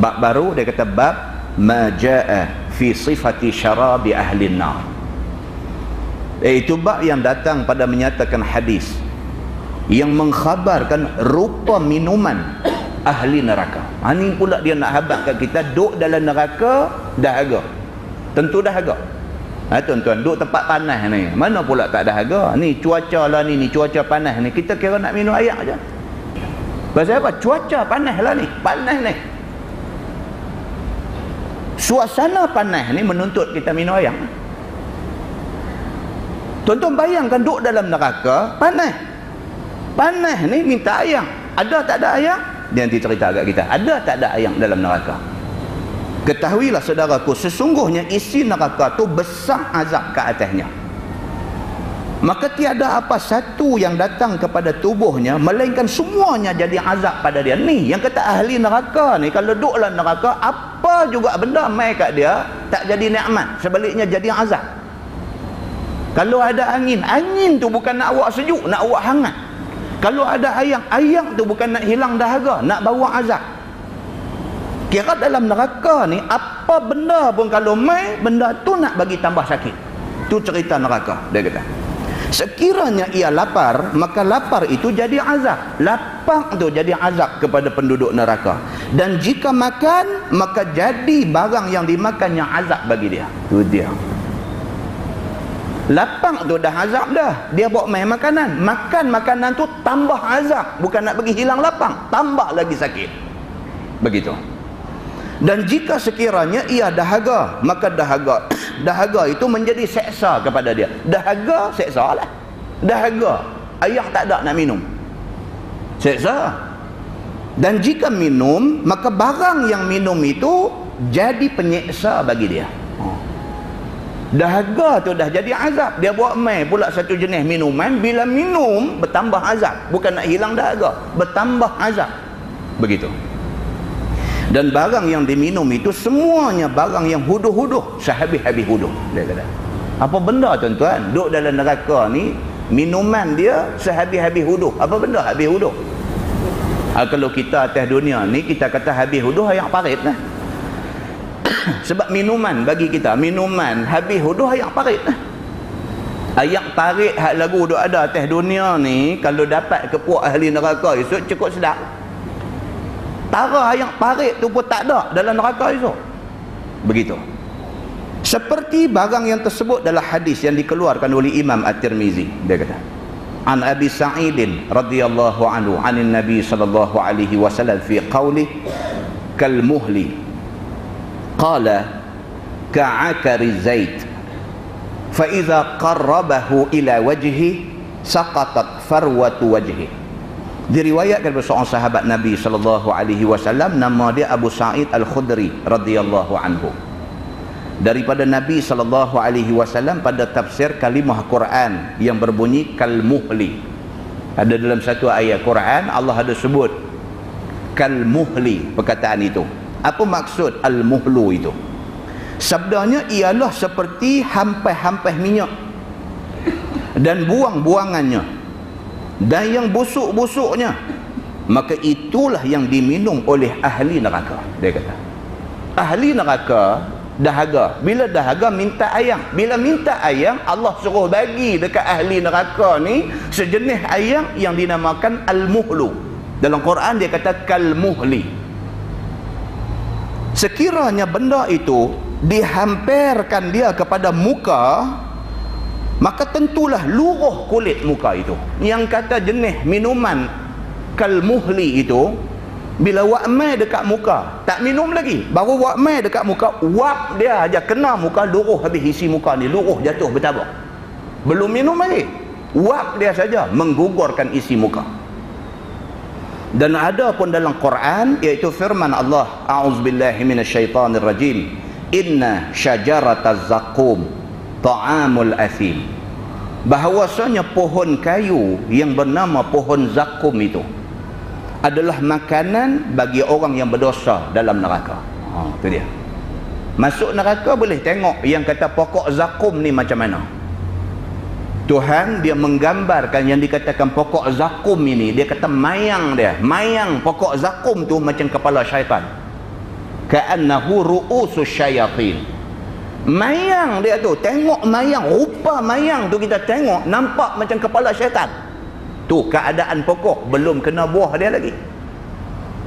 Bab baru, dia kata bab ma jaa fi sifati syarabi ahli an-nar. Itu bab yang datang pada menyatakan hadis yang mengkhabarkan rupa minuman ahli neraka. Ini pula dia nak habaqkan kita duduk dalam neraka dahaga. Tentu dahaga. Tuan-tuan, duduk tempat panas ni, mana pula tak dahaga. Ni cuaca lah ni cuaca panas ni, kita kira nak minum air aja. Pasal apa? Cuaca panas lah ni, panas ni. Suasana panas ni menuntut kita minum air. Tuan-tuan bayangkan duduk dalam neraka, panas. Panas ni minta air. Ada tak ada air? Dia nanti cerita agak kita. Ada tak ada air dalam neraka? Ketahuilah saudaraku, sesungguhnya isi neraka tu besar azab ke atasnya. Maka tiada apa satu yang datang kepada tubuhnya melainkan semuanya jadi azab pada dia. Ni yang kata ahli neraka ni, kalau duduk dalam neraka, apa juga benda mai kat dia tak jadi nikmat, sebaliknya jadi azab. Kalau ada angin, angin tu bukan nak awak sejuk, nak awak hangat. Kalau ada ayam, ayam tu bukan nak hilang dahaga, nak bawa azab. Kira dalam neraka ni, apa benda pun kalau mai, benda tu nak bagi tambah sakit. Tu cerita neraka, dia kata. Sekiranya ia lapar, maka lapar itu jadi azab. Lapar tu jadi azab kepada penduduk neraka. Dan jika makan, maka jadi barang yang dimakannya azab bagi dia. Tu dia. Lapang tu dah azab dah. Dia bawa main makanan. Makan makanan tu tambah azab. Bukan nak bagi hilang lapang, tambah lagi sakit. Begitu. Dan jika sekiranya ia dahaga, maka dahaga itu menjadi seksa kepada dia. Dahaga, seksa lah. Dahaga, ayah tak ada nak minum, seksa. Dan jika minum, maka barang yang minum itu jadi penyeksa bagi dia. Dahaga tu dah jadi azab. Dia buat mai pula satu jenis minuman, bila minum bertambah azab. Bukan nak hilang dahaga, bertambah azab. Begitu. Dan barang yang diminum itu semuanya barang yang huduh-huduh, sehabis-habis huduh, dia kata. Apa benda tuan-tuan? Duduk dalam neraka ni, minuman dia sehabis-habis huduh. Apa benda habis huduh? Kalau kita atas dunia ni, kita kata habis huduh ayak parit lah. Sebab minuman bagi kita, minuman habis huduh ayak parit lah. Ayak parit hak lagu duk ada atas dunia ni, kalau dapat kepuk ahli neraka esok cukup sedap. Tara ayak parit tu pun tak ada dalam neraka esok. Begitu. Seperti barang yang tersebut dalam hadis yang dikeluarkan oleh Imam At-Tirmizi, dia kata, an Abi Sa'idin radhiyallahu anhu anin Nabi sallallahu alaihi wasallam fi qawli kal muhli qala ka'akari zait fa idza qarrabahu ila wajhi saqatat farwatu wajhi. Diriwayatkan oleh seorang sahabat Nabi sallallahu alaihi wasallam, nama dia Abu Sa'id Al-Khudri radhiyallahu anhu. daripada Nabi SAW pada tafsir kalimah Quran yang berbunyi kalmuhli. Ada dalam satu ayat Quran Allah ada sebut kalmuhli, perkataan itu. Apa maksud al-muhlu itu? Sabdanya ialah seperti hampas-hampas minyak dan buang-buangannya dan yang busuk-busuknya, maka itulah yang diminum oleh ahli neraka. Dia kata ahli neraka dahaga. Bila dahaga minta ayam, bila minta ayam Allah suruh bagi dekat ahli neraka ni sejenis ayam yang dinamakan al-muhlu. Dalam Quran dia kata kalmuhli. Sekiranya benda itu dihamparkan dia kepada muka, maka tentulah luruh kulit muka itu. Yang kata jenis minuman kalmuhli itu, bila wakmai dekat muka tak minum lagi, baru wakmai dekat muka, wap dia aja kena muka, luruh habis isi muka ni, luruh jatuh bertabak. Belum minum lagi, wap dia saja menggugurkan isi muka. Dan ada pun dalam Quran, iaitu firman Allah, a'udzubillahi minasyaitanirrajim, inna syajarataz zakum ta'amul athim. Bahawasanya pohon kayu yang bernama pohon zakum itu adalah makanan bagi orang yang berdosa dalam neraka. Itu dia. Masuk neraka boleh tengok yang kata pokok zakum ni macam mana. Tuhan dia menggambarkan yang dikatakan pokok zakum ini, dia kata mayang dia, mayang pokok zakum tu macam kepala syaitan, ka'annahu ru'usus syayatin. Mayang dia tu, tengok mayang, rupa mayang tu kita tengok nampak macam kepala syaitan. Tu keadaan pokok, belum kena buah dia lagi.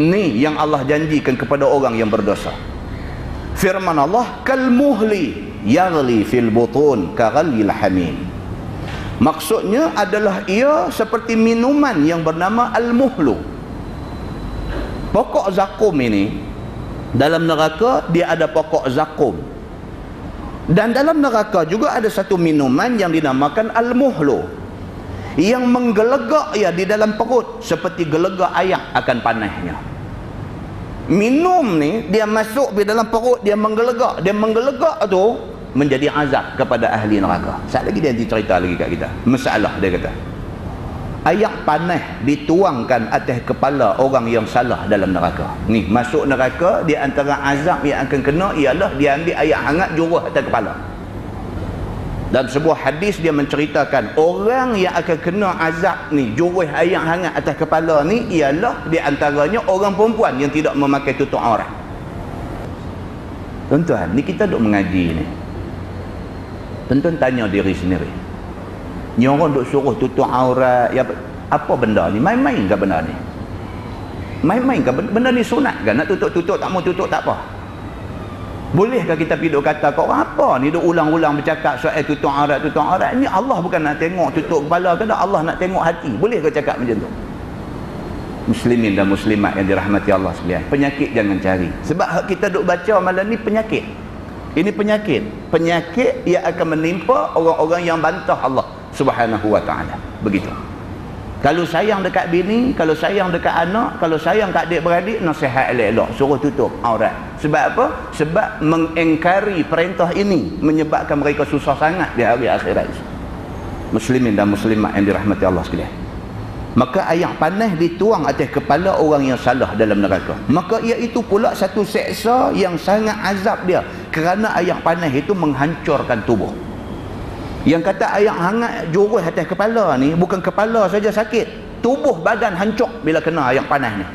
Ni yang Allah janjikan kepada orang yang berdosa. Firman Allah, kalmuhli yaghli fil butun kaghalil hamim. Maksudnya adalah ia seperti minuman yang bernama al-muhlu. Pokok zakum ini, dalam neraka dia ada pokok zakum, dan dalam neraka juga ada satu minuman yang dinamakan al-muhlu, yang menggelegak ya di dalam perut seperti gelegak ayak akan panasnya. Minum ni dia masuk di dalam perut, dia menggelegak, dia menggelegak tu menjadi azab kepada ahli neraka. Sekali lagi dia cerita lagi kat kita masalah. Dia kata ayak panas dituangkan atas kepala orang yang salah dalam neraka. Ni masuk neraka, di antara azab yang akan kena ialah dia ambil ayak hangat juruh atas kepala. Dalam sebuah hadis dia menceritakan orang yang akan kena azab ni, juruh ayak hangat atas kepala ni, ialah di antaranya orang perempuan yang tidak memakai tutup aurat. Tuan-tuan, ni kita duk mengaji ni, tuan-tuan tanya diri sendiri, ni orang duk suruh tutup aurat ya, apa benda ni? Main-main ke benda ni? Main-main ke benda ni? Sunat ke? Nak tutup-tutup, tak mau tutup tak apa. Bolehkah kita pergi duk kata kau apa ni duk ulang-ulang bercakap soal tutup aurat, tutup aurat? Ni Allah bukan nak tengok tutup kepala ke tak, Allah nak tengok hati. Boleh ke cakap macam tu? Muslimin dan muslimat yang dirahmati Allah sekalian, penyakit jangan cari. Sebab kita duk baca malam ni penyakit. Ini penyakit. Penyakit yang akan menimpa orang-orang yang bantah Allah Subhanahu wa ta'ala. Begitu. Kalau sayang dekat bini, kalau sayang dekat anak, kalau sayang kat adik-beradik, nasihat elok-elok, suruh tutup aurat. Sebab apa? Sebab mengingkari perintah ini menyebabkan mereka susah sangat di hari akhirat. Muslimin dan muslimat yang dirahmati Allah sekalian, maka ayak panas dituang atas kepala orang yang salah dalam neraka. Maka iaitu pula satu seksa yang sangat azab dia, kerana ayak panas itu menghancurkan tubuh. Yang kata ayak hangat juruh atas kepala ni, bukan kepala saja sakit, tubuh badan hancur bila kena ayak panas ni.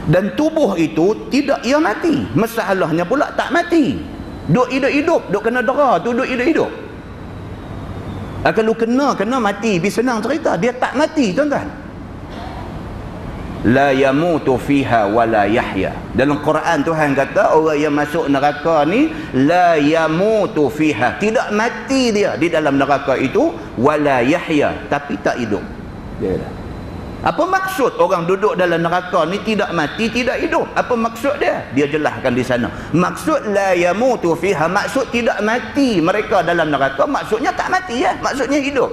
Dan tubuh itu tidak ia mati, masalahnya pula tak mati, duk hidup-hidup, duk kena dera tu, duk hidup-hidup. Kalau kena mati, lebih senang cerita, dia tak mati tuan-tuan. La yamutu fiha wa la yahya. Dalam Quran Tuhan kata orang yang masuk neraka ni la yamutu fiha, tidak mati dia di dalam neraka itu, wa la yahya, tapi tak hidup. Dia kata, apa maksud orang duduk dalam neraka ni tidak mati, tidak hidup? Apa maksud dia? Dia jelaskan di sana. Maksud la yamutu fiha, maksud tidak mati mereka dalam neraka, maksudnya tak mati ya, maksudnya hidup.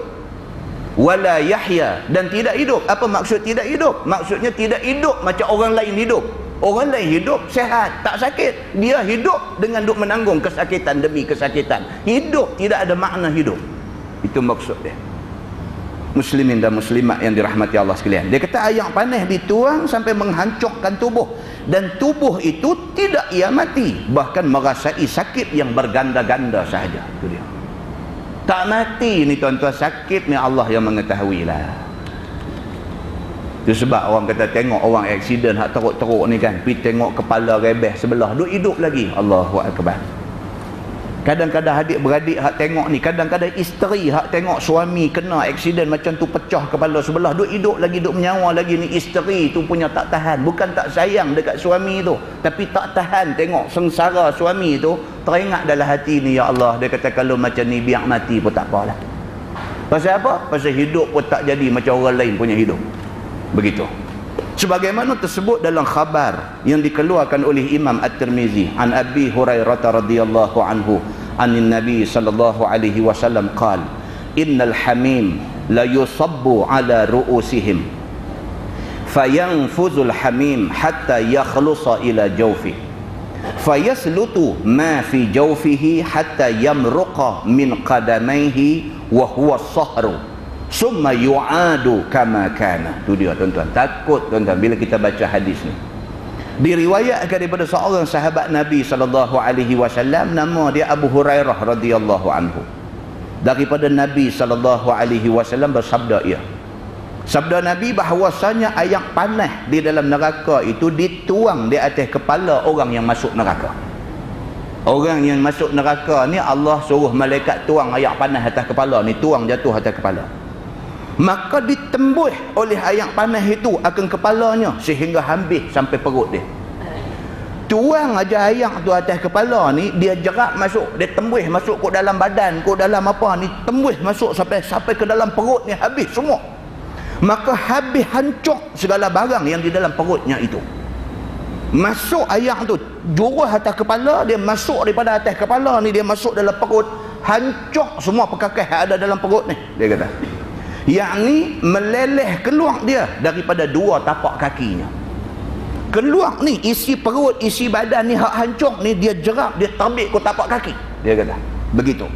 Wala yahya, dan tidak hidup. Apa maksud tidak hidup? Maksudnya tidak hidup macam orang lain hidup. Orang lain hidup sehat, tak sakit. Dia hidup dengan duk menanggung kesakitan demi kesakitan. Hidup tidak ada makna hidup. Itu maksud dia. Muslimin dan muslimat yang dirahmati Allah sekalian. Dia kata air panas dituang sampai menghancurkan tubuh. Dan tubuh itu tidak ia mati. Bahkan merasai sakit yang berganda-ganda sahaja. Itu dia. Tak mati ni tuan-tuan, sakit ni Allah yang mengetahui lah. Itu sebab orang kata tengok orang aksiden hak teruk-teruk ni kan, pergi tengok kepala rebeh sebelah, duk hidup lagi. Allahu Akbar. Kadang-kadang adik-beradik hak tengok ni, kadang-kadang isteri hak tengok suami kena aksiden macam tu, pecah kepala sebelah, duk hidup lagi, duk menyawa lagi. Ni isteri tu punya tak tahan, bukan tak sayang dekat suami tu, tapi tak tahan tengok sengsara suami tu. Teringat dalam hati ni, ya Allah, dia kata kalau macam ni biar mati pun tak apalah. Pasal apa? Pasal hidup pun tak jadi macam orang lain punya hidup. Begitu. Sebagaimana tersebut dalam khabar yang dikeluarkan oleh Imam At-Tirmizi an Abi Hurairah radhiyallahu anhu anin Nabi sallallahu alaihi wasallam qala innal hamim la yusabbu ala ru'usihim fayanfuzul hamim hatta yakhlusa ila jawfi fayaslutu ma fi jawfihi hatta yamruqa min qadamaihi wa huwa as-sahru summa yu'adu kama kana. Tu dia tuan-tuan. Takut tuan-tuan bila kita baca hadis ni. Diriwayatkan daripada seorang sahabat Nabi sallallahu alaihi wasallam, nama dia Abu Hurairah radhiyallahu anhu. Daripada Nabi sallallahu alaihi wasallam bersabda ia. Sabda Nabi bahawasanya air panas di dalam neraka itu dituang di atas kepala orang yang masuk neraka. Orang yang masuk neraka ni Allah suruh malaikat tuang air panas atas kepala ni, tuang jatuh atas kepala. Maka ditembus oleh air panas itu akan kepalanya sehingga habis sampai perut dia. Tuang aja air tu atas kepala ni, dia jerak masuk, dia tembus masuk ke dalam badan, ke dalam apa ni, tembus masuk sampai ke dalam perut ni, habis semua. Maka habis hancur segala barang yang di dalam perutnya itu. Masuk air tu jurus atas kepala, dia masuk daripada atas kepala ni, dia masuk dalam perut, hancur semua perkakas yang ada dalam perut ni, dia kata. Yakni meleleh keluar dia daripada dua tapak kakinya. Keluar ni isi perut, isi badan ni hak hancur ni, dia jerap, dia terbit ke tapak kaki, dia kata. Begitu.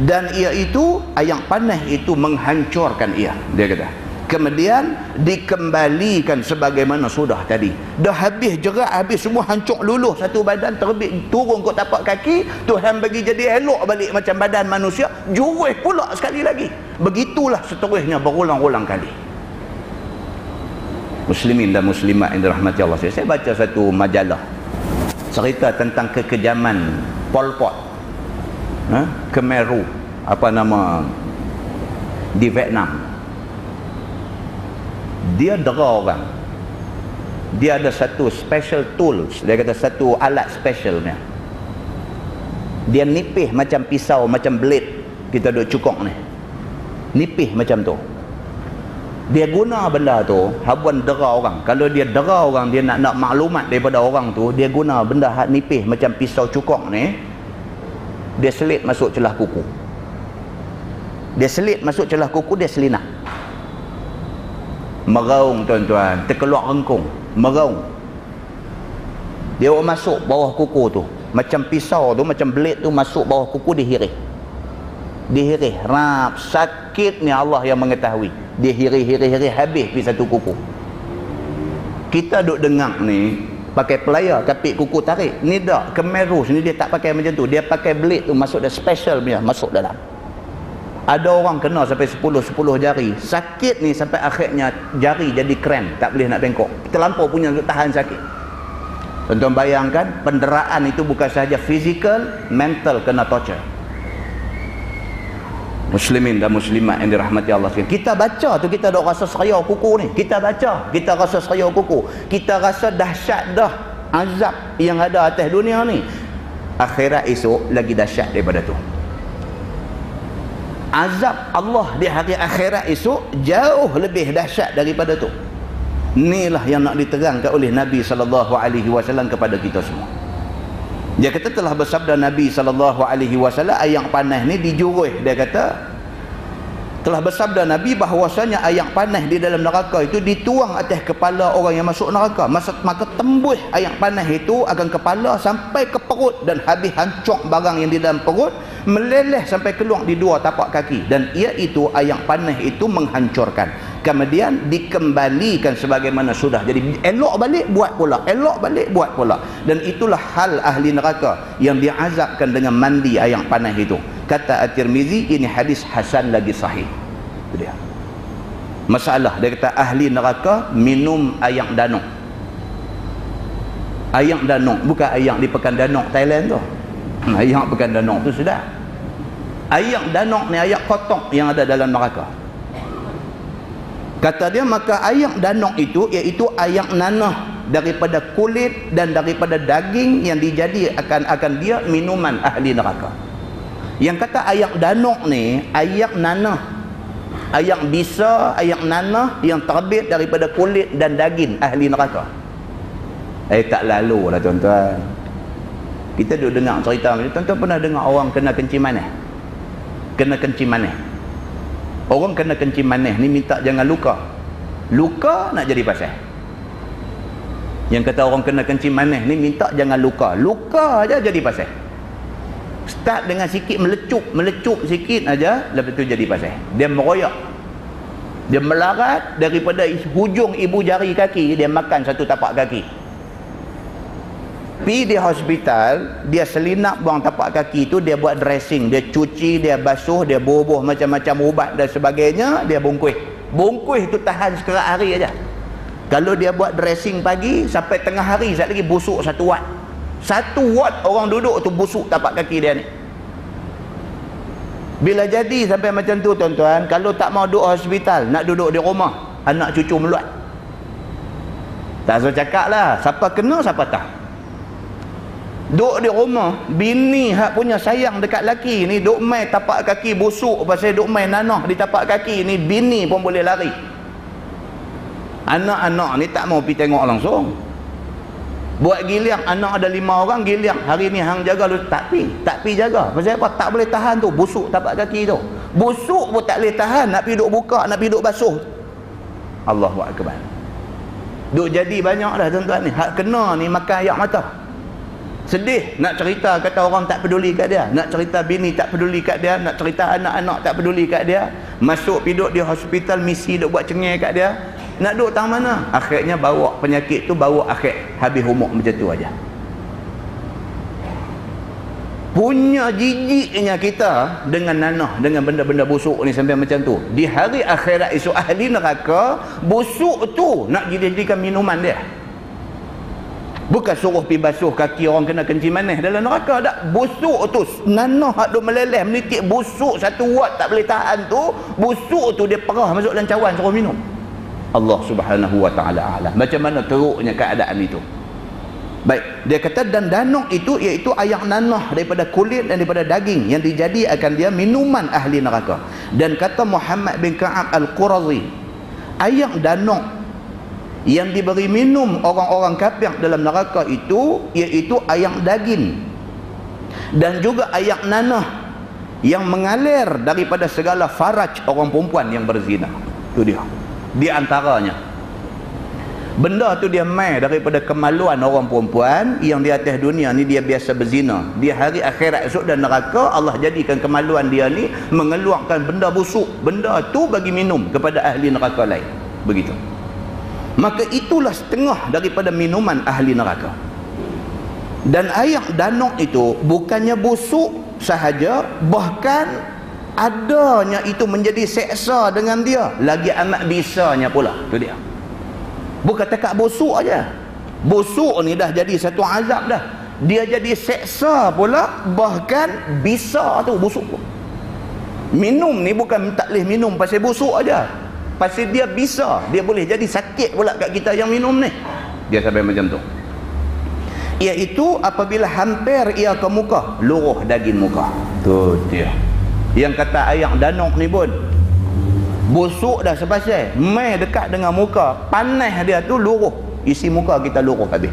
Dan ia itu, air panas itu menghancurkan ia, dia kata. Kemudian dikembalikan sebagaimana sudah tadi. Dah habis jerat, habis semua hancur luluh satu badan, terbit turun ke tapak kaki, Tuhan bagi jadi elok balik macam badan manusia, jurus pula sekali lagi. Begitulah seterusnya berulang-ulang kali. Muslimin dan muslimat yang dirahmati Allah, saya baca satu majalah cerita tentang kekejaman Pol Pot, Khmer Rouge, apa nama, di Vietnam. Dia dera orang. Dia ada satu special tools, dia kata satu alat specialnya. Dia nipih macam pisau, macam blade kita duk cukok ni, nipih macam tu. Dia guna benda tu habuan dera orang. Kalau dia dera orang, dia nak maklumat daripada orang tu, dia guna benda hak nipih macam pisau cukok ni, dia selit masuk celah kuku. Dia selit masuk celah kuku, dia selinak. Meraung tuan-tuan, terkeluar rengkung, meraung. Dia masuk bawah kuku tu, macam pisau tu, macam blade tu masuk bawah kuku, dihirih. Dihirih, rap, sakit ni Allah yang mengetahui. Dihirih, habis pergi satu kuku. Kita duk dengar ni pakai pelayar kapit kuku tarik. Ni tak, Khmer Rouge ni dia tak pakai macam tu. Dia pakai blade tu, masuk dah special punya, masuk dalam. Ada orang kena sampai 10 jari. Sakit ni sampai akhirnya jari jadi krem, tak boleh nak bengkok. Terlampau punya untuk tahan sakit. Tuan-tuan bayangkan, penderaan itu bukan sahaja fizikal, mental kena torture. Muslimin dan muslimat yang dirahmati Allah sekalian. Kita baca tu, kita dok rasa seria kuku ni. Kita baca, kita rasa seria kuku. Kita rasa dahsyat dah azab yang ada atas dunia ni. Akhirat esok lagi dahsyat daripada tu. Azab Allah di hari akhirat esok jauh lebih dahsyat daripada tu. Inilah yang nak diterangkan oleh Nabi SAW kepada kita semua. Dia kata telah bersabda Nabi SAW, air panas ni dijurus, dia kata telah bersabda Nabi bahawasanya ayak panas di dalam neraka itu dituang atas kepala orang yang masuk neraka. Maka tembus ayak panas itu akan kepala sampai ke perut dan habis hancur barang yang di dalam perut, meleleh sampai keluar di dua tapak kaki, dan iaitu ayak panas itu menghancurkan. Kemudian dikembalikan sebagaimana sudah. Jadi elok balik buat pula, elok balik buat pula. Dan itulah hal ahli neraka yang diazabkan dengan mandi ayak panas itu. Kata At-Tirmizi, ini hadis hasan lagi sahih. Itu dia. Masalah dia kata ahli neraka minum ayak danong. Ayak danong bukan ayak di Pekan Danong Thailand tu. Ayak Pekan Danong tu sudah. Ayak danong ni ayak kotok yang ada dalam neraka. Kata dia, maka ayak danong itu iaitu ayak nanah daripada kulit dan daripada daging yang akan dia minuman ahli neraka. Yang kata ayak danong ni ayak nanah, ayak bisa, ayak nanah yang terbit daripada kulit dan daging ahli neraka. Tak lalu lah tuan-tuan. Kita duduk dengar cerita macam ni. Tuan-tuan pernah dengar orang kena kencing manis? Kena kencing manis. Orang kena kencing manis ni minta jangan luka. Luka nak jadi pasal. Yang kata orang kena kencing manis ni minta jangan luka. Luka aja jadi pasal. Start dengan sikit melecup sikit aja, lepas tu jadi pasal. Dia meroyak. Dia melarat daripada hujung ibu jari kaki, dia makan satu tapak kaki. Pergi di hospital, dia selinap buang tapak kaki tu, dia buat dressing, dia cuci, dia basuh, dia bubuh macam-macam ubat dan sebagainya, dia bungkus. Bungkus tu tahan sekerat hari aja. Kalau dia buat dressing pagi sampai tengah hari, sekali lagi busuk satu watt. Satu watt orang duduk tu busuk tapak kaki dia ni. Bila jadi sampai macam tu tuan-tuan, kalau tak mau duduk hospital, nak duduk di rumah, anak cucu meluat. Tak usah cakap lah, siapa kena siapa tak. Duduk di rumah, bini hak punya sayang dekat laki ni duk main tapak kaki busuk pasal duk main nanah di tapak kaki ni, bini pun boleh lari. Anak-anak ni tak mau pergi tengok langsung. Buat giliang, anak ada 5 orang giliang, hari ni hang jaga lu, tak pi jaga. Pasal apa? Tak boleh tahan tu, busuk tapak kaki tu. Busuk pun tak boleh tahan, nak pergi duk buka, nak pergi duk basuh. Allahu akbar. Duk jadi banyak dah tuan-tuan ni. Hak kena ni makan ayak mata. Sedih nak cerita, kata orang tak peduli kat dia, nak cerita bini tak peduli kat dia, nak cerita anak-anak tak peduli kat dia, masuk piduk di hospital, misi duk buat cengeng kat dia, nak duk tang mana, akhirnya bawa penyakit tu, bawa akhir habis umur macam tu aja. Punya jijiknya kita dengan nanah, dengan benda-benda busuk ni sampai macam tu. Di hari akhirat esok ahli neraka, busuk tu nak jadikan minuman dia. Bukan suruh pergi basuh kaki orang kena kencing manis dalam neraka, tak. Busuk tu, nanah hak duk meleleh menitik, busuk satu watt tak boleh tahan tu, busuk tu dia perah masuk dalam cawan suruh minum. Allah Subhanahu wa taala alam. Macam mana teruknya keadaan itu. Baik, dia kata dan danong itu iaitu ayak nanah daripada kulit dan daripada daging yang dijadikan dia minuman ahli neraka. Dan kata Muhammad bin Ka'ab Al-Qurazi, ayak danong yang diberi minum orang-orang kafir dalam neraka itu iaitu ayak daging dan juga ayak nanah yang mengalir daripada segala faraj orang perempuan yang berzina. Itu dia. Di antaranya benda tu dia mai daripada kemaluan orang perempuan yang di atas dunia ni dia biasa berzina. Di hari akhirat esok dan neraka, Allah jadikan kemaluan dia ni mengeluarkan benda busuk. Benda tu bagi minum kepada ahli neraka lain. Begitu. Maka itulah setengah daripada minuman ahli neraka. Dan ayak danong itu bukannya busuk sahaja, bahkan adanya itu menjadi seksa dengan dia, lagi amat bisanya pula. Itu dia. Bukan takat busuk aja. Busuk ni dah jadi satu azab dah. Dia jadi seksa pula, bahkan bisa tu busuk pun. Minum ni bukan tak boleh minum pasal busuk aja. Pasal dia bisa, dia boleh jadi sakit pula kat kita yang minum ni. Dia sampai macam tu. Iaitu apabila hampir ia ke muka, luruh daging muka. Tu dia. Yang kata ayak danong ni pun busuk dah sepasal, mai dekat dengan muka, panas dia tu luruh, isi muka kita luruh habis.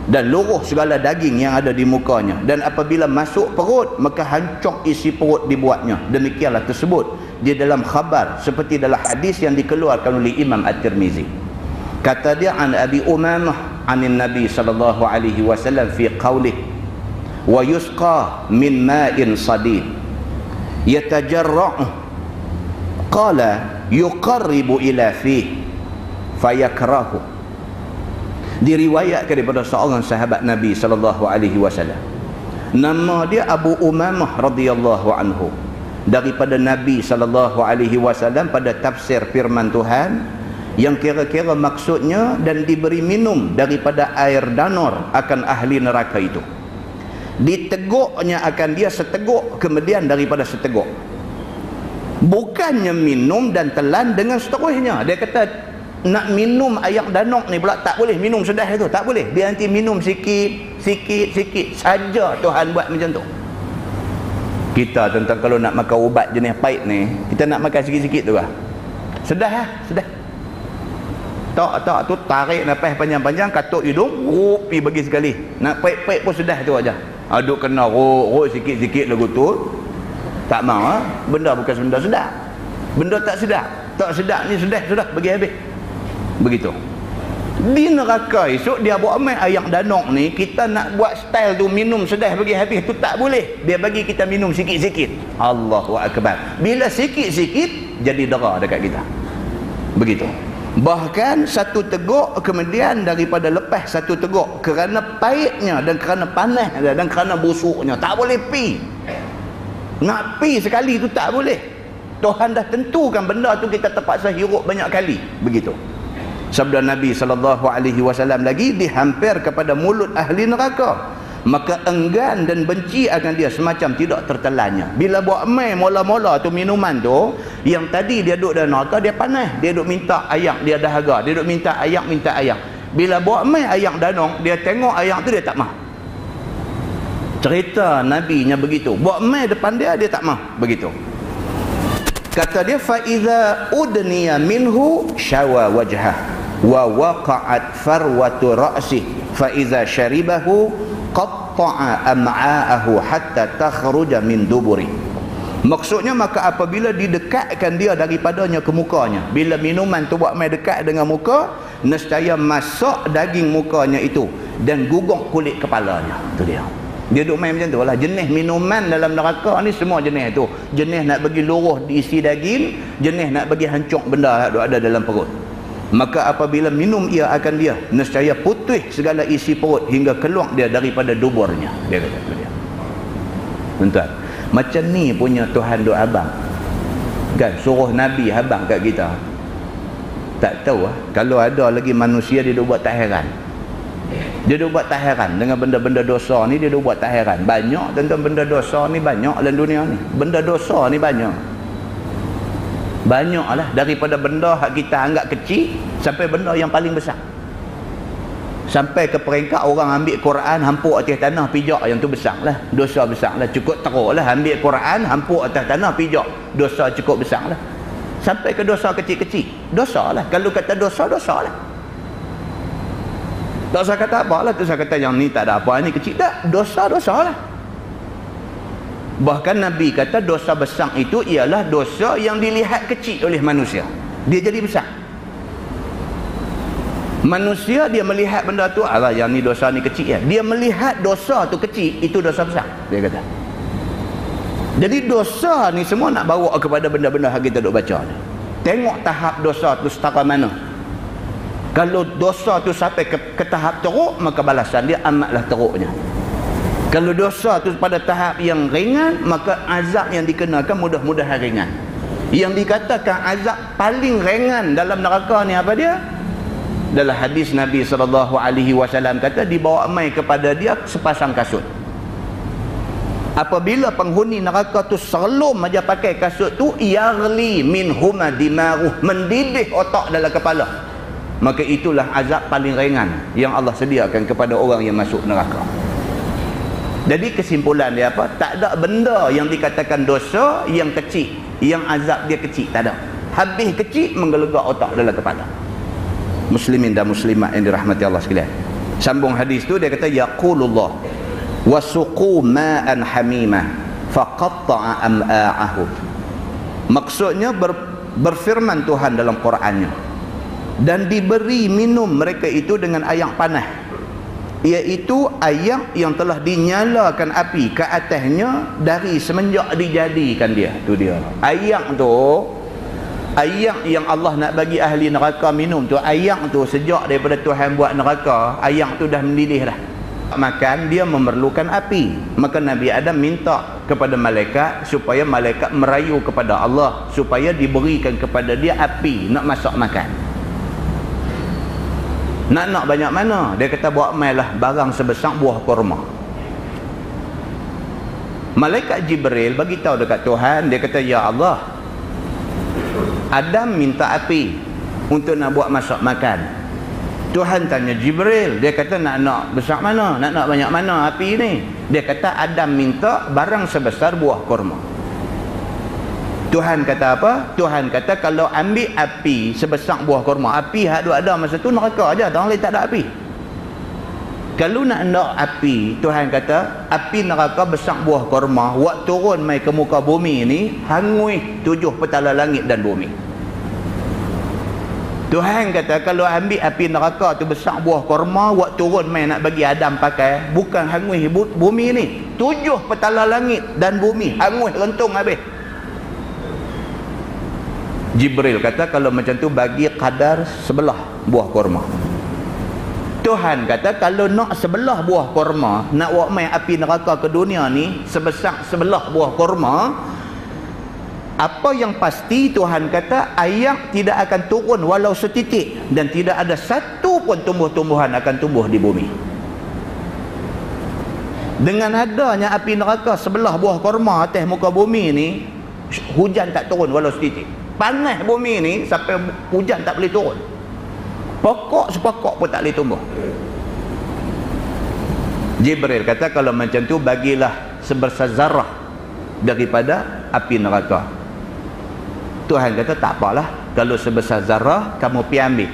Dan luruh segala daging yang ada di mukanya. Dan apabila masuk perut, maka hancur isi perut dibuatnya. Demikianlah tersebut di dalam khabar seperti dalam hadis yang dikeluarkan oleh Imam At-Tirmizi. Kata dia, an Abi Umamah anin Nabi sallallahu alaihi wasallam fi qaulih wa yusqa min ma'in sadid yatajarra'u qala yuqarribu ila fi fayakrahu. Diriwayatkan daripada seorang sahabat Nabi sallallahu alaihi wasallam, nama dia Abu Umamah radhiyallahu anhu, daripada Nabi sallallahu alaihi wasallam pada tafsir firman Tuhan yang kira-kira maksudnya dan diberi minum daripada air danur akan ahli neraka itu. Diteguknya akan dia seteguk, kemudian daripada seteguk. Bukannya minum dan telan dengan seterusnya. Dia kata nak minum air danuk ni pula tak boleh minum sedah itu, tak boleh. Dia nanti minum sikit saja Tuhan buat macam tu. Kita tentang kalau nak makan ubat jenis pahit ni, kita nak makan sikit-sikit tu lah. Sedah lah, sedah. Tak tu tarik nafas panjang-panjang, katuk hidung, pergi bagi sekali. Nak pahit-pahit pun sedah tu aja. Aduk kena rok sikit-sikit lagu tu. Tak mau ha? Benda bukan benda sedap. Benda tak sedap. Tak sedap ni sedah sudah bagi habis. Begitu. Di neraka esok dia buat main air danuk ni, kita nak buat style tu minum sedah bagi habis tu tak boleh. Dia bagi kita minum sikit-sikit. Allahu akbar. Bila sikit-sikit jadi dera dekat kita. Begitu. Bahkan satu teguk kemudian daripada lepas satu teguk, kerana pahitnya dan kerana panas dan kerana busuknya tak boleh pi. Nak pi sekali tu tak boleh. Tuhan dah tentukan benda tu kita terpaksa hirup banyak kali. Begitu. Sabda Nabi sallallahu alaihi wasallam lagi, dihampir kepada mulut ahli neraka, maka enggan dan benci akan dia semacam tidak tertelannya. Bila buat main mula-mula tu minuman tu, yang tadi dia duduk dalam neraka dia panas, dia duduk minta air, dia dahaga, dia duduk minta air. Bila buat main air danung, dia tengok air tu dia tak mah. Cerita Nabi nya begitu. Buat main depan dia tak mah. Begitu. Kata dia, fa iza udniya minhu syawa wajhah wa waqa'at farwatu ra'si fa iza syaribahu qatta'a am'a'ahu hatta takhruja min duburi. Maksudnya, maka apabila didekatkan dia daripadanya ke mukanya, bila minuman tu buat main dekat dengan muka, nescaya masuk daging mukanya itu dan guguk kulit kepalanya. Itu dia. Dia duk main macam tu lah. Jenis minuman dalam neraka ni semua jenis tu. Jenis nak bagi luruh diisi daging, jenis nak bagi hancur benda yang ada dalam perut. Maka apabila minum ia akan dia, nescaya putih segala isi perut hingga keluar dia daripada duburnya. Dia kata dia. Tuan-tuan, macam ni punya Tuhan duk abang. Kan suruh Nabi abang kat kita. Tak tahu lah. Kalau ada lagi manusia dia duk buat tak heran. Dia duk buat tak heran dengan benda-benda dosa ni, dia duk buat tak heran. Banyak tentang benda dosa ni, banyak dalam dunia ni. Benda dosa ni banyak. Banyaklah, daripada benda yang kita anggap kecil sampai benda yang paling besar. Sampai ke peringkat orang ambil Quran hampuk atas tanah pijak, yang tu besar lah, dosa besar lah. Cukup teruk lah ambil Quran hampuk atas tanah pijak, dosa cukup besar lah. Sampai ke dosa kecil-kecil, dosa lah. Kalau kata dosa, dosa lah. Tak usah kata apa lah, tak usah kata yang ni tak ada apa, ni kecil. Tak, dosa-dosa lah. Bahkan Nabi kata dosa besar itu ialah dosa yang dilihat kecil oleh manusia, dia jadi besar. Manusia dia melihat benda tu, alah yang ni dosa ni kecil ya. Dia melihat dosa tu kecil, itu dosa besar, dia kata. Jadi dosa ni semua nak bawa kepada benda-benda yang kita duk baca ni. Tengok tahap dosa tu setara mana. Kalau dosa tu sampai ke tahap teruk, maka balasan dia amatlah teruknya. Kalau dosa tu pada tahap yang ringan, maka azab yang dikenakan mudah-mudahan ringan. Yang dikatakan azab paling ringan dalam neraka ni apa dia? Dalam hadis Nabi SAW kata, dibawa mai kepada dia sepasang kasut. Apabila penghuni neraka tu serlum aja pakai kasut tu, yarli minhuma dimaruh, mendidih otak dalam kepala. Maka itulah azab paling ringan yang Allah sediakan kepada orang yang masuk neraka. Jadi kesimpulan dia apa? Tak ada benda yang dikatakan dosa yang kecil, yang azab dia kecil, tak ada. Habis kecil menggelegak otak dalam kepala. Muslimin dan muslimat yang dirahmati Allah sekalian. Sambung hadis tu dia kata, yaqulullah wasuqu ma'an hamimah faqatta'a am'a'ahu. Maksudnya berfirman Tuhan dalam Qurannya, dan diberi minum mereka itu dengan ayak panas, iaitu ayak yang telah dinyalakan api ke atasnya dari semenjak dijadikan dia. Tu dia ayak tu, ayak yang Allah nak bagi ahli neraka minum tu. Ayak tu sejak daripada Tuhan buat neraka, ayak tu dah mendidih dah. Makan dia memerlukan api, maka Nabi Adam minta kepada malaikat supaya malaikat merayu kepada Allah supaya diberikan kepada dia api nak masak makan. Nak banyak mana? Dia kata buat mailah barang sebesar buah kurma. Malaikat Jibril bagi tahu dekat Tuhan, dia kata, ya Allah, Adam minta api untuk nak buat masak makan. Tuhan tanya Jibril, dia kata nak besar mana? Nak banyak mana api ni? Dia kata Adam minta barang sebesar buah kurma. Tuhan kata apa? Tuhan kata kalau ambil api sebesar buah kurma, api hak ada masa tu neraka aja, orang lain tak ada api. Kalau nak api, Tuhan kata api neraka besar buah kurma, wak turun mai ke muka bumi ni hangui 7 petala langit dan bumi. Tuhan kata kalau ambil api neraka tu besar buah kurma, wak turun mai nak bagi Adam pakai, bukan hangui bumi ni, 7 petala langit dan bumi hangui rentung habis. Jibril kata kalau macam tu bagi kadar sebelah buah kurma. Tuhan kata kalau nak sebelah buah kurma, nak wak mai api neraka ke dunia ni sebesar sebelah buah kurma, apa yang pasti Tuhan kata ayak tidak akan turun walau setitik, dan tidak ada satu pun tumbuh-tumbuhan akan tumbuh di bumi. Dengan adanya api neraka sebelah buah kurma atas muka bumi ni, hujan tak turun walau setitik. Panas bumi ni sampai hujan tak boleh turun, pokok sepokok pun tak boleh tumbuh. Jibril kata kalau macam tu bagilah sebesar zarah daripada api neraka. Tuhan kata tak apalah, kalau sebesar zarah kamu pi ambil,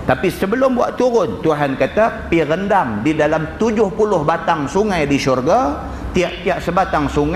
tapi sebelum buat turun, Tuhan kata pi rendam di dalam 70 batang sungai di syurga. Tiap-tiap sebatang sungai